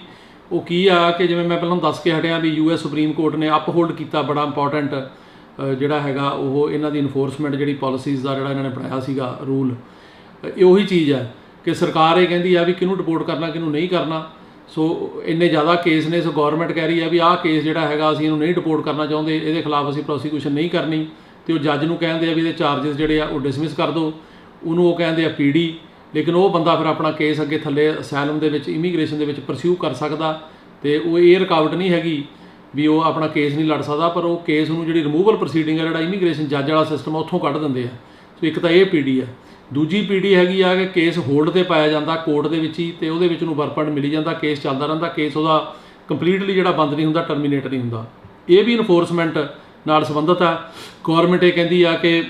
ਉਹ ਕੀ ਆ ਕਿ ਜਿਵੇਂ ਮੈਂ ਪਹਿਲਾਂ ਦੱਸ ਕੇ ਹਟਿਆ ਵੀ US ਸੁਪਰੀਮ ਕੋਰਟ ਨੇ ਅਪਹੋਲਡ ਕੀਤਾ ਬੜਾ ਇੰਪੋਰਟੈਂਟ ਜਿਹੜਾ ਹੈਗਾ ਉਹ ਇਹਨਾਂ ਦੀ ਇਨਫੋਰਸਮੈਂਟ ਜਿਹੜੀ ਪਾਲਿਸੀਜ਼ ਦਾ ਜਿਹੜਾ ਇਹਨਾਂ ਨੇ ਬਣਾਇਆ ਸੀਗਾ ਰੂਲ, ਇਹ ਉਹੀ ਚੀਜ਼ ਹੈ ਕਿ ਸਰਕਾਰ ਇਹ ਕਹਿੰਦੀ ਆ ਵੀ ਕਿਹਨੂੰ ਡਿਪੋਰਟ ਕਰਨਾ ਕਿਹਨੂੰ ਨਹੀਂ ਕਰਨਾ। ਸੋ ਇੰਨੇ ਜ਼ਿਆਦਾ ਕੇਸ ਨੇ, ਸੋ ਗੌਰਮੈਂਟ ਕਹਿ ਰਹੀ ਆ ਵੀ ਆਹ ਕੇਸ ਜਿਹੜਾ ਹੈਗਾ ਅਸੀਂ ਇਹਨੂੰ ਨਹੀਂ ਡਿਪੋਰਟ ਕਰਨਾ ਚਾਹੁੰਦੇ, ਇਹਦੇ ਖਿਲਾਫ ਅਸੀਂ ਪ੍ਰੋਸੀਕਿਊਸ਼ਨ ਨਹੀਂ ਕਰਨੀ। ਤੇ ਉਹ ਜੱਜ ਨੂੰ ਕਹਿੰਦੇ ਆ ਵੀ ਇਹਦੇ ਚਾਰजेस ਜਿਹੜੇ ਆ ਉਹ ਡਿਸਮਿਸ ਕਰ ਦਿਓ, ਉਹਨੂੰ ਉਹ ਕਹਿੰਦੇ ਆ ਪੀਡੀ। ਲੇਕਿਨ ਉਹ ਬੰਦਾ ਫਿਰ ਆਪਣਾ ਕੇਸ ਅੱਗੇ ਥੱਲੇ ਅਸਾਈਲਮ ਦੇ ਵਿੱਚ ਇਮੀਗ੍ਰੇਸ਼ਨ ਦੇ ਵਿੱਚ ਪਰਸਿਊ ਕਰ ਸਕਦਾ ਤੇ ਉਹ ਇਹ ਰੁਕਾਵਟ ਨਹੀਂ ਹੈਗੀ ਵੀ ਉਹ ਆਪਣਾ ਕੇਸ ਨਹੀਂ ਲੜ ਸਕਦਾ, ਪਰ ਉਹ ਕੇਸ ਨੂੰ ਜਿਹੜੀ ਰਿਮੂਵਲ ਪ੍ਰੋਸੀਡਿੰਗ ਹੈ ਜਿਹੜਾ ਇਮੀਗ੍ਰੇਸ਼ਨ ਜੱਜ ਵਾਲਾ ਸਿਸਟਮ ਆ ਉੱਥੋਂ ਕੱਢ ਦਿੰਦੇ ਆ। ਸੋ ਇੱਕ ਤਾਂ ਇਹ ਪੀਡੀ ਆ। ਦੂਜੀ ਪੀਡੀ ਹੈਗੀ ਆ ਕਿ ਕੇਸ ਹੋਲਡ ਤੇ ਪਾਇਆ ਜਾਂਦਾ ਕੋਰਟ ਦੇ ਵਿੱਚ ਹੀ ਤੇ ਉਹਦੇ ਵਿੱਚ ਨੂੰ ਵਰਕ ਪਰਮਿਟ ਮਿਲੀ ਜਾਂਦਾ, ਕੇਸ ਚੱਲਦਾ ਰਹਿੰਦਾ, ਕੇਸ ਉਹਦਾ ਕੰਪਲੀਟਲੀ ਜਿਹੜਾ ਬੰਦ ਨਹੀਂ ਹੁੰਦਾ, ਟਰਮੀਨੇਟ ਨਹੀਂ ਹੁੰਦਾ। ਇਹ ਵੀ ਇਨਫੋਰਸਮੈਂਟ ਨਾਲ ਸੰਬੰਧਿਤ ਆ। ਗੌਰਮੈਂਟ ਇਹ ਕਹਿੰਦੀ ਆ ਕਿ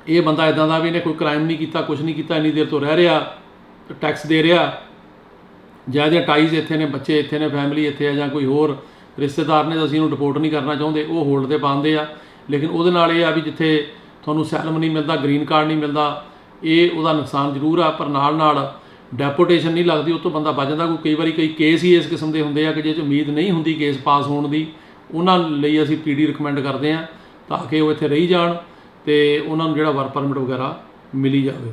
ਇਹ ਬੰਦਾ ਇਦਾਂ ਦਾ ਵੀ ਇਹਨੇ ਕੋਈ ਕ੍ਰਾਈਮ ਨਹੀਂ ਕੀਤਾ, ਕੁਛ ਨਹੀਂ ਕੀਤਾ, ਇੰਨੀ ਦੇਰ ਤੋਂ ਰਹਿ ਰਿਹਾ, ਟੈਕਸ ਦੇ ਰਿਹਾ, ਜਾਂ ਇਹਦੀਆਂ ਟਾਈਜ਼ ਇੱਥੇ ਨੇ, ਬੱਚੇ ਇੱਥੇ ਨੇ, ਫੈਮਿਲੀ ਇੱਥੇ ਆ, ਜਾਂ ਕੋਈ ਹੋਰ ਰਿਸ਼ਤੇਦਾਰ ਨੇ, ਤਾਂ ਅਸੀਂ ਇਹਨੂੰ ਡਿਪੋਰਟ ਨਹੀਂ ਕਰਨਾ ਚਾਹੁੰਦੇ, ਉਹ ਹੋਲਡ ਤੇ ਪਾਉਂਦੇ ਆ। ਲੇਕਿਨ ਉਹਦੇ ਨਾਲ ਇਹ ਆ ਵੀ ਜਿੱਥੇ ਤੁਹਾਨੂੰ ਅਸਾਈਲਮ ਨਹੀਂ ਮਿਲਦਾ, ਗ੍ਰੀਨ ਕਾਰਡ ਨਹੀਂ ਮਿਲਦਾ, ਇਹ ਉਹਦਾ ਨੁਕਸਾਨ ਜ਼ਰੂਰ ਆ, ਪਰ ਨਾਲ ਡੈਪੋਟੇਸ਼ਨ ਨਹੀਂ ਲੱਗਦੀ, ਉਹ ਤੋਂ ਬੰਦਾ ਬਚ ਜਾਂਦਾ। ਕਈ ਵਾਰੀ ਕਈ ਕੇਸ ਹੀ ਇਸ ਕਿਸਮ ਦੇ ਹੁੰਦੇ ਆ ਕਿ ਜੇ 'ਚ ਉਮੀਦ ਨਹੀਂ ਹੁੰਦੀ ਕੇਸ ਪਾਸ ਹੋਣ ਦੀ, ਉਹਨਾਂ ਲਈ ਅਸੀਂ ਪੀਡੀ ਰਿਕਮੈਂਡ ਕਰਦੇ ਹਾਂ ਤਾਂ ਕਿ ਉਹ ਇੱਥੇ ਰਹੀ ਜਾਣ ਤੇ ਉਹਨਾਂ ਨੂੰ ਜਿਹੜਾ ਵਰਕ ਪਰਮਿਟ ਵਗੈਰਾ ਮਿਲੀ ਜਾਵੇ।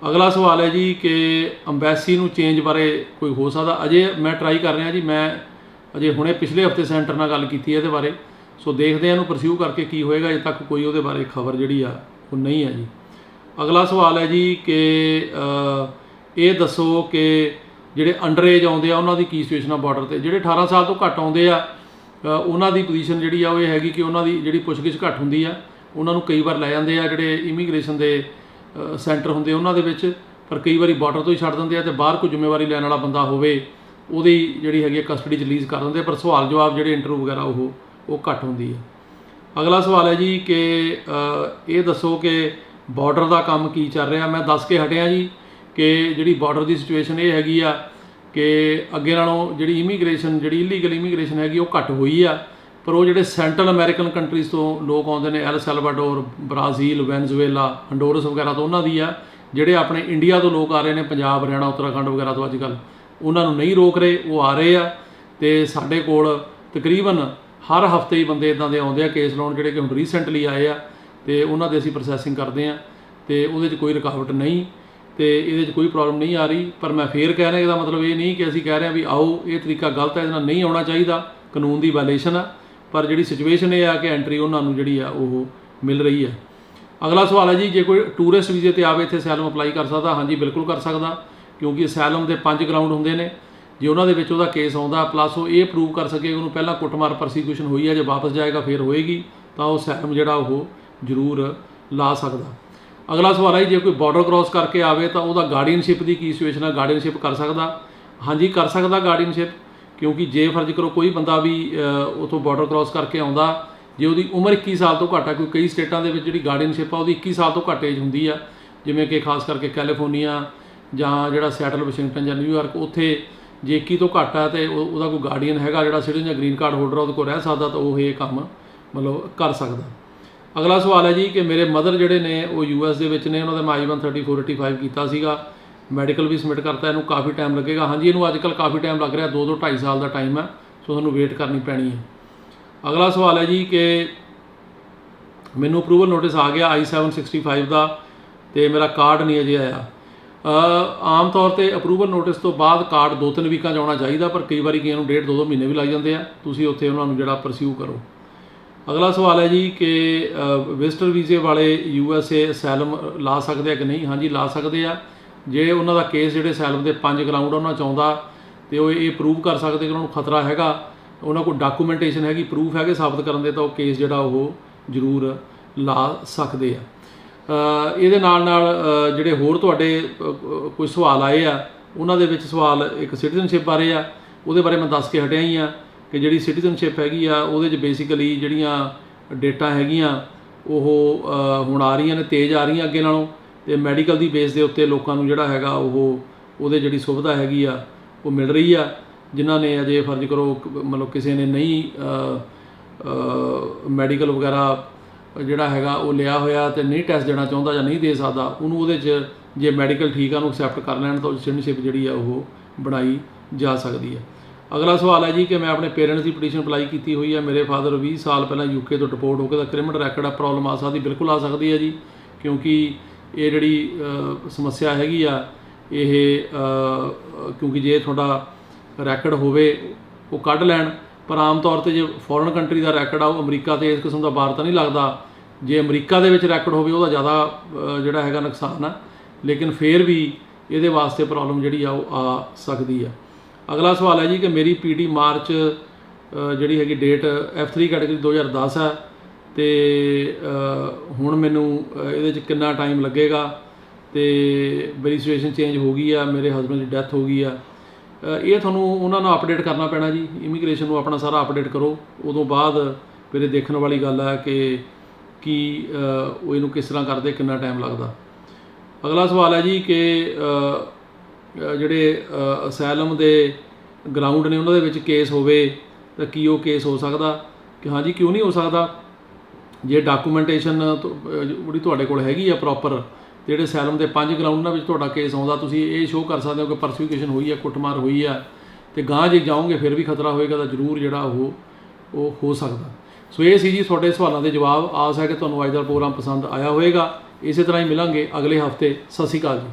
ਅਗਲਾ ਸਵਾਲ ਹੈ ਜੀ ਕਿ ਅੰਬੈਸੀ ਨੂੰ ਚੇਂਜ ਬਾਰੇ ਕੋਈ ਹੋ ਸਕਦਾ। ਅਜੇ ਮੈਂ ਟਰਾਈ ਕਰ ਰਿਹਾ ਜੀ, ਮੈਂ ਅਜੇ ਹੁਣੇ ਪਿਛਲੇ ਹਫਤੇ ਸੈਂਟਰ ਨਾਲ ਗੱਲ ਕੀਤੀ ਹੈ ਇਹਦੇ ਬਾਰੇ। ਸੋ ਦੇਖਦੇ ਹਾਂ ਇਹਨੂੰ ਪਰਸਿਊ ਕਰਕੇ ਕੀ ਹੋਏਗਾ। ਅਜੇ ਤੱਕ ਕੋਈ ਉਹਦੇ ਬਾਰੇ ਖਬਰ ਜਿਹੜੀ ਆ ਉਹ ਨਹੀਂ ਹੈ ਜੀ। ਅਗਲਾ ਸਵਾਲ ਹੈ ਜੀ ਕਿ ਇਹ ਦੱਸੋ ਕਿ ਜਿਹੜੇ ਅੰਡਰ ਏਜ ਆਉਂਦੇ ਆ ਉਹਨਾਂ ਦੀ ਕੀ ਸਿਚੁਏਸ਼ਨ ਆ ਬਾਰਡਰ 'ਤੇ। ਜਿਹੜੇ 18 ਸਾਲ ਤੋਂ ਘੱਟ ਆਉਂਦੇ ਆ ਉਹਨਾਂ ਦੀ ਪੋਜੀਸ਼ਨ ਜਿਹੜੀ ਆ ਉਹ ਇਹ ਹੈਗੀ ਕਿ ਉਹਨਾਂ ਦੀ ਜਿਹੜੀ ਪੁੱਛਗਿੱਛ ਘੱਟ ਹੁੰਦੀ ਆ, ਉਹਨਾਂ ਨੂੰ ਕਈ ਵਾਰ ਲੈ ਜਾਂਦੇ ਆ ਜਿਹੜੇ ਇਮੀਗ੍ਰੇਸ਼ਨ ਦੇ ਸੈਂਟਰ ਹੁੰਦੇ ਉਹਨਾਂ ਦੇ ਵਿੱਚ, ਪਰ ਕਈ ਵਾਰੀ ਬਾਰਡਰ ਤੋਂ ਹੀ ਛੱਡ ਦਿੰਦੇ ਆ ਤੇ ਬਾਹਰ ਕੋਈ ਜ਼ਿੰਮੇਵਾਰੀ ਲੈਣ ਵਾਲਾ ਬੰਦਾ ਹੋਵੇ ਉਹਦੀ ਜਿਹੜੀ ਹੈਗੀ ਕਸਟਡੀ 'ਚ ਰਿਲੀਜ਼ ਕਰ ਦਿੰਦੇ, ਪਰ ਸਵਾਲ ਜਵਾਬ ਜਿਹੜੇ ਇੰਟਰਵਿਊ ਵਗੈਰਾ ਉਹ ਘੱਟ ਹੁੰਦੀ ਹੈ। ਅਗਲਾ ਸਵਾਲ ਹੈ ਜੀ ਕਿ ਇਹ ਦੱਸੋ ਕਿ ਬਾਰਡਰ ਦਾ ਕੰਮ ਕੀ ਚੱਲ ਰਿਹਾ। ਮੈਂ ਦੱਸ ਕੇ ਹਟਿਆ ਜੀ ਕਿ ਜਿਹੜੀ ਬਾਰਡਰ ਦੀ ਸਿਚੁਏਸ਼ਨ ਇਹ ਹੈਗੀ ਆ ਕਿ ਅੱਗੇ ਨਾਲੋਂ ਜਿਹੜੀ ਇਮੀਗ੍ਰੇਸ਼ਨ ਜਿਹੜੀ ਇਲੀਗਲ ਇਮੀਗ੍ਰੇਸ਼ਨ ਹੈਗੀ ਉਹ ਘੱਟ ਹੋਈ ਆ, ਪਰ ਉਹ ਜਿਹੜੇ ਸੈਂਟਰਲ ਅਮਰੀਕਨ ਕੰਟਰੀਜ਼ ਤੋਂ ਲੋਕ ਆਉਂਦੇ ਨੇ, ਐਲ ਸੈਲਵਾਡੋਰ, ਬ੍ਰਾਜ਼ੀਲ, ਵੈਨਜ਼ੂਏਲਾ, ਹੰਡੋਰਸ ਵਗੈਰਾ ਤੋਂ, ਉਹਨਾਂ ਦੀ ਆ। ਜਿਹੜੇ ਆਪਣੇ ਇੰਡੀਆ ਤੋਂ ਲੋਕ ਆ ਰਹੇ ਨੇ, ਪੰਜਾਬ, ਹਰਿਆਣਾ, ਉੱਤਰਾਖੰਡ ਵਗੈਰਾ ਤੋਂ ਅੱਜ ਕੱਲ੍ਹ, ਉਹਨਾਂ ਨੂੰ ਨਹੀਂ ਰੋਕ ਰਹੇ, ਉਹ ਆ ਰਹੇ ਆ। ਤੇ ਸਾਡੇ ਕੋਲ ਤਕਰੀਬਨ ਹਰ ਹਫਤੇ ਹੀ ਬੰਦੇ ਇੱਦਾਂ ਦੇ ਆਉਂਦੇ ਆ ਕੇਸ ਲਾਉਣ, ਜਿਹੜੇ ਕਿ ਹੁਣ ਰੀਸੈਂਟਲੀ ਆਏ ਆ ਤੇ ਉਹਨਾਂ ਦੇ ਅਸੀਂ ਪ੍ਰੋਸੈਸਿੰਗ ਕਰਦੇ ਹਾਂ ਤੇ ਉਹਦੇ 'ਚ ਕੋਈ ਰੁਕਾਵਟ ਨਹੀਂ ਤੇ ਇਹਦੇ 'ਚ ਕੋਈ ਪ੍ਰੋਬਲਮ ਨਹੀਂ ਆ ਰਹੀ। ਪਰ ਮੈਂ ਫੇਰ ਕਹਿ ਰਿਹਾ, ਇਹਦਾ ਮਤਲਬ ਇਹ ਨਹੀਂ ਕਿ ਅਸੀਂ ਕਹਿ ਰਹੇ ਹਾਂ ਵੀ ਆਓ, ਇਹ ਤਰੀਕਾ ਗਲਤ ਹੈ, ਇਹਦੇ ਨਾਲ ਨਹੀਂ ਆਉਣਾ ਚਾਹੀਦਾ, ਕਾਨੂੰਨ ਦੀ ਵਾਇਲੇਸ਼ਨ ਆ। ਪਰ ਜਿਹੜੀ ਸਿਚੁਏਸ਼ਨ ਇਹ ਆ ਕਿ ਐਂਟਰੀ ਉਹਨਾਂ ਨੂੰ ਜਿਹੜੀ ਆ ਉਹ ਮਿਲ ਰਹੀ ਹੈ। ਅਗਲਾ ਸਵਾਲ ਹੈ ਜੀ ਜੇ ਕੋਈ ਟੂਰਿਸਟ ਵੀਜ਼ੇ 'ਤੇ ਆਵੇ ਇੱਥੇ ਅਸਾਈਲਮ ਅਪਲਾਈ ਕਰ ਸਕਦਾ। ਹਾਂਜੀ, ਬਿਲਕੁਲ ਕਰ ਸਕਦਾ, ਕਿਉਂਕਿ ਅਸਾਈਲਮ ਦੇ 5 ਗਰਾਊਂਡ ਹੁੰਦੇ ਨੇ। ਜੇ ਉਹਨਾਂ ਦੇ ਵਿੱਚ ਉਹਦਾ ਕੇਸ ਆਉਂਦਾ ਪਲੱਸ ਉਹ ਇਹ ਪ੍ਰੂਵ ਕਰ ਸਕੇ ਉਹਨੂੰ ਪਹਿਲਾਂ ਕੁੱਟਮਾਰ ਪਰਸੀਕਿਊਸ਼ਨ ਹੋਈ ਹੈ, ਜੇ ਵਾਪਸ ਜਾਏਗਾ ਫਿਰ ਹੋਏਗੀ, ਤਾਂ ਉਹ ਅਸਾਈਲਮ ਜਿਹੜਾ ਉਹ ਜ਼ਰੂਰ ਲਾ ਸਕਦਾ। ਅਗਲਾ ਸਵਾਲ ਹੈ ਜੇ ਕੋਈ ਬਾਰਡਰ ਕ੍ਰਾਸ ਕਰਕੇ ਆਵੇ ਤਾਂ ਉਹਦਾ ਗਾਰਡੀਅਨਸ਼ਿਪ ਦੀ ਕੀ ਸਿਚੁਏਸ਼ਨ ਹੈ। ਗਾਰਡੀਅਨਸ਼ਿਪ ਕਰ ਸਕਦਾ? ਹਾਂਜੀ, ਕਰ ਸਕਦਾ ਗਾਰਡੀਅਨਸ਼ਿਪ, ਕਿਉਂਕਿ ਜੇ ਫਰਜ਼ ਕਰੋ ਕੋਈ ਬੰਦਾ ਵੀ ਉੱਥੋਂ ਬਾਰਡਰ ਕ੍ਰਾਸ ਕਰਕੇ ਆਉਂਦਾ ਜੇ ਉਹਦੀ ਉਮਰ 21 ਸਾਲ ਤੋਂ ਘੱਟ ਆ, ਕੋਈ ਕਈ ਸਟੇਟਾਂ ਦੇ ਵਿੱਚ ਜਿਹੜੀ ਗਾਰਡੀਅਨਸ਼ਿਪ ਆ ਉਹਦੀ 21 ਸਾਲ ਤੋਂ ਘੱਟ ਏਜ ਹੁੰਦੀ ਆ, ਜਿਵੇਂ ਕਿ ਖਾਸ ਕਰਕੇ ਕੈਲੀਫੋਰਨੀਆ ਜਾਂ ਜਿਹੜਾ ਸੈਟਲ ਵਾਸ਼ਿੰਗਟਨ ਜਾਂ ਨਿਊਯਾਰਕ, ਉੱਥੇ ਜੇ 21 ਤੋਂ ਘੱਟ ਆ ਅਤੇ ਉਹਦਾ ਕੋਈ ਗਾਰਡੀਅਨ ਹੈਗਾ ਜਿਹੜਾ ਸਿਟੀਜ਼ਨ ਜਾਂ ਗ੍ਰੀਨ ਕਾਰਡ ਹੋਲਡਰ ਉਹਦੇ ਕੋਲ ਰਹਿ ਸਕਦਾ, ਤਾਂ ਉਹ ਇਹ ਕੰਮ ਮਤਲਬ ਕਰ ਸਕਦਾ। ਅਗਲਾ ਸਵਾਲ ਹੈ ਜੀ ਕਿ ਮੇਰੇ ਮਦਰ ਜਿਹੜੇ ਨੇ ਉਹ US ਦੇ ਵਿੱਚ ਨੇ, ਉਹਨਾਂ ਦਾ ਮੈਂ I-13485 ਕੀਤਾ ਸੀਗਾ, ਮੈਡੀਕਲ ਵੀ ਸਬਮਿਟ ਕਰਤਾ, ਇਹਨੂੰ ਕਾਫੀ ਟਾਈਮ ਲੱਗੇਗਾ। ਹਾਂਜੀ, ਇਹਨੂੰ ਅੱਜ ਕੱਲ੍ਹ ਕਾਫੀ ਟਾਈਮ ਲੱਗ ਰਿਹਾ, 2 ਤੋਂ 2.5 ਸਾਲ ਦਾ ਟਾਈਮ ਹੈ, ਸੋ ਤੁਹਾਨੂੰ ਵੇਟ ਕਰਨੀ ਪੈਣੀ ਹੈ। ਅਗਲਾ ਸਵਾਲ ਹੈ ਜੀ ਕਿ ਮੈਨੂੰ ਅਪਰੂਵਲ ਨੋਟਿਸ ਆ ਗਿਆ I-765 ਦਾ ਅਤੇ ਮੇਰਾ ਕਾਰਡ ਨਹੀਂ ਅਜੇ ਆਇਆ। ਆਮ ਤੌਰ 'ਤੇ ਅਪਰੂਵਲ ਨੋਟਿਸ ਤੋਂ ਬਾਅਦ ਕਾਰਡ 2-3 ਵੀਕਾਂ 'ਚ ਆਉਣਾ ਚਾਹੀਦਾ, ਪਰ ਕਈ ਵਾਰੀ ਕਈਆਂ ਨੂੰ 1.5-2 ਮਹੀਨੇ ਵੀ ਲੱਗ ਜਾਂਦੇ ਆ। ਤੁਸੀਂ ਉੱਥੇ ਉਹਨਾਂ ਨੂੰ ਜਿਹੜਾ ਪਰਸਿਊ ਕਰੋ। ਅਗਲਾ ਸਵਾਲ ਹੈ ਜੀ ਕਿ ਵਿਜ਼ਟਰ ਵੀਜ਼ੇ ਵਾਲੇ USA ਅਸੈਲਮ ਲਾ ਸਕਦੇ ਆ ਕਿ ਨਹੀਂ? ਹਾਂਜੀ, ਲਾ ਸਕਦੇ ਆ। ਜੇ ਉਹਨਾਂ ਦਾ ਕੇਸ ਜਿਹੜੇ ਅਸੈਲਮ ਦੇ 5 ਗਰਾਊਂਡ ਉਹਨਾਂ 'ਚ ਆਉਂਦਾ ਅਤੇ ਉਹ ਇਹ ਪ੍ਰੂਵ ਕਰ ਸਕਦੇ ਕਿ ਉਹਨਾਂ ਨੂੰ ਖਤਰਾ ਹੈਗਾ, ਉਹਨਾਂ ਕੋਲ ਡਾਕੂਮੈਂਟੇਸ਼ਨ ਹੈਗੀ, ਪ੍ਰੂਫ ਹੈਗੇ ਸਾਬਤ ਕਰਨ ਦੇ, ਤਾਂ ਉਹ ਕੇਸ ਜਿਹੜਾ ਉਹ ਜ਼ਰੂਰ ਲਾ ਸਕਦੇ ਆ। ਇਹਦੇ ਨਾਲ ਜਿਹੜੇ ਹੋਰ ਤੁਹਾਡੇ ਕੁਝ ਸਵਾਲ ਆਏ ਆ, ਉਹਨਾਂ ਦੇ ਵਿੱਚ ਸਵਾਲ ਇੱਕ ਸਿਟੀਜ਼ਨਸ਼ਿਪ ਬਾਰੇ ਆ। ਉਹਦੇ ਬਾਰੇ ਮੈਂ ਦੱਸ ਕੇ ਹਟਿਆ ਹੀ ਆ ਕਿ ਜਿਹੜੀ ਸਿਟੀਜ਼ਨਸ਼ਿਪ ਹੈਗੀ ਆ ਉਹਦੇ 'ਚ ਬੇਸਿਕਲੀ ਜਿਹੜੀਆਂ ਡੇਟਾ ਹੈਗੀਆਂ ਉਹ ਹੁਣ ਆ ਰਹੀਆਂ ਨੇ, ਤੇਜ਼ ਆ ਰਹੀਆਂ ਅੱਗੇ ਨਾਲੋਂ, ਅਤੇ ਮੈਡੀਕਲ ਦੀ ਬੇਸ ਦੇ ਉੱਤੇ ਲੋਕਾਂ ਨੂੰ ਜਿਹੜਾ ਹੈਗਾ ਉਹਦੇ ਜਿਹੜੀ ਸੁਵਿਧਾ ਹੈਗੀ ਆ ਉਹ ਮਿਲ ਰਹੀ ਆ। ਜਿਨ੍ਹਾਂ ਨੇ ਅਜੇ ਫਰਜ਼ ਕਰੋ ਮਤਲਬ ਕਿਸੇ ਨੇ ਨਹੀਂ ਮੈਡੀਕਲ ਵਗੈਰਾ ਜਿਹੜਾ ਹੈਗਾ ਉਹ ਲਿਆ ਹੋਇਆ ਅਤੇ ਨਹੀਂ ਟੈਸਟ ਦੇਣਾ ਚਾਹੁੰਦਾ ਜਾਂ ਨਹੀਂ ਦੇ ਸਕਦਾ, ਉਹਨੂੰ ਉਹਦੇ 'ਚ ਜੇ ਮੈਡੀਕਲ ਠੀਕ ਆ ਉਹਨੂੰ ਐਕਸੈਪਟ ਕਰ ਲੈਣ ਤਾਂ ਸਿਟੀਜ਼ਨਸ਼ਿਪ ਜਿਹੜੀ ਆ ਉਹ ਬਣਾਈ ਜਾ ਸਕਦੀ ਹੈ। ਅਗਲਾ ਸਵਾਲ ਹੈ ਜੀ ਕਿ ਮੈਂ ਆਪਣੇ ਪੇਰੈਂਟਸ ਦੀ ਪਟੀਸ਼ਨ ਅਪਲਾਈ ਕੀਤੀ ਹੋਈ ਹੈ। ਮੇਰੇ ਫਾਦਰ 20 ਸਾਲ ਪਹਿਲਾਂ UK ਤੋਂ ਡਿਪੋਰਟ ਹੋ ਕੇ ਦਾ ਕ੍ਰਿਮੀਨਲ ਰੈਕਡ ਆ, ਪ੍ਰੋਬਲਮ ਆ ਸਕਦੀ? ਬਿਲਕੁਲ ਆ ਸਕਦੀ ਹੈ ਜੀ, ਕਿਉਂਕਿ ਇਹ ਜਿਹੜੀ ਸਮੱਸਿਆ ਹੈਗੀ ਆ ਇਹ ਕਿਉਂਕਿ ਜੇ ਤੁਹਾਡਾ ਰੈਕਡ ਹੋਵੇ ਉਹ ਕੱਢ ਲੈਣ, ਪਰ ਆਮ ਤੌਰ 'ਤੇ ਜੇ ਫੋਰਨ ਕੰਟਰੀ ਦਾ ਰੈਕਡ ਆ ਉਹ ਅਮਰੀਕਾ 'ਤੇ ਇਸ ਕਿਸਮ ਦਾ ਬਾਰ ਤਾਂ ਨਹੀਂ ਲੱਗਦਾ। ਜੇ ਅਮਰੀਕਾ ਦੇ ਵਿੱਚ ਰੈਕਡ ਹੋਵੇ ਉਹਦਾ ਜ਼ਿਆਦਾ ਜਿਹੜਾ ਹੈਗਾ ਨੁਕਸਾਨ ਆ, ਲੇਕਿਨ ਫਿਰ ਵੀ ਇਹਦੇ ਵਾਸਤੇ ਪ੍ਰੋਬਲਮ ਜਿਹੜੀ ਆ ਉਹ ਆ ਸਕਦੀ ਆ। ਅਗਲਾ ਸਵਾਲ ਹੈ ਜੀ ਕਿ ਮੇਰੀ PT ਮਾਰਚ ਜਿਹੜੀ ਹੈਗੀ ਡੇਟ F3 ਕੈਟੇਗਰੀ 2010 ਹੈ, ਅਤੇ ਹੁਣ ਮੈਨੂੰ ਇਹਦੇ 'ਚ ਕਿੰਨਾ ਟਾਈਮ ਲੱਗੇਗਾ, ਅਤੇ ਮੇਰੀ ਸਿਚੁਏਸ਼ਨ ਚੇਂਜ ਹੋ ਗਈ ਆ, ਮੇਰੇ ਹਸਬੈਂਡ ਦੀ ਡੈਥ ਹੋ ਗਈ ਆ। ਇਹ ਤੁਹਾਨੂੰ ਉਹਨਾਂ ਨੂੰ ਅਪਡੇਟ ਕਰਨਾ ਪੈਣਾ ਜੀ, ਇਮੀਗ੍ਰੇਸ਼ਨ ਨੂੰ ਆਪਣਾ ਸਾਰਾ ਅਪਡੇਟ ਕਰੋ, ਉਦੋਂ ਬਾਅਦ ਫਿਰ ਇਹ ਦੇਖਣ ਵਾਲੀ ਗੱਲ ਹੈ ਕਿ ਉਹ ਇਹਨੂੰ ਕਿਸ ਤਰ੍ਹਾਂ ਕਰਦੇ, ਕਿੰਨਾ ਟਾਈਮ ਲੱਗਦਾ। ਅਗਲਾ ਸਵਾਲ ਹੈ ਜੀ ਕਿ ਜਿਹੜੇ ਅਸੈਲਮ ਦੇ ਗਰਾਊਂਡ ਨੇ ਉਹਨਾਂ ਦੇ ਵਿੱਚ ਕੇਸ ਹੋਵੇ ਤਾਂ ਕੀ ਉਹ ਕੇਸ ਹੋ ਸਕਦਾ? ਕਿ ਹਾਂਜੀ, ਕਿਉਂ ਨਹੀਂ ਹੋ ਸਕਦਾ। ਜੇ ਡਾਕੂਮੈਂਟੇਸ਼ਨ ਜਿਹੜੀ ਤੁਹਾਡੇ ਕੋਲ ਹੈਗੀ ਆ ਪ੍ਰੋਪਰ, ਜਿਹੜੇ ਅਸੈਲਮ ਦੇ 5 ਗਰਾਊਂਡਾਂ ਵਿੱਚ ਤੁਹਾਡਾ ਕੇਸ ਆਉਂਦਾ, ਤੁਸੀਂ ਇਹ ਸ਼ੋਅ ਕਰ ਸਕਦੇ ਹੋ ਕਿ ਪਰਸੀਕਿਊਸ਼ਨ ਹੋਈ ਹੈ, ਕੁੱਟਮਾਰ ਹੋਈ ਆ, ਅਤੇ ਗਾਂਹ ਜੇ ਜਾਓਗੇ ਫਿਰ ਵੀ ਖਤਰਾ ਹੋਏਗਾ, ਤਾਂ ਜ਼ਰੂਰ ਜਿਹੜਾ ਉਹ ਹੋ ਸਕਦਾ। ਸੋ ਇਹ ਸੀ ਜੀ ਤੁਹਾਡੇ ਸਵਾਲਾਂ ਦੇ ਜਵਾਬ। ਆਸ ਹੈ ਕਿ ਤੁਹਾਨੂੰ ਅੱਜ ਦਾ ਪ੍ਰੋਗਰਾਮ ਪਸੰਦ ਆਇਆ ਹੋਵੇਗਾ। ਇਸੇ ਤਰ੍ਹਾਂ ਹੀ ਮਿਲਾਂਗੇ ਅਗਲੇ ਹਫ਼ਤੇ। ਸਤਿ ਸ਼੍ਰੀ ਅਕਾਲ ਜੀ।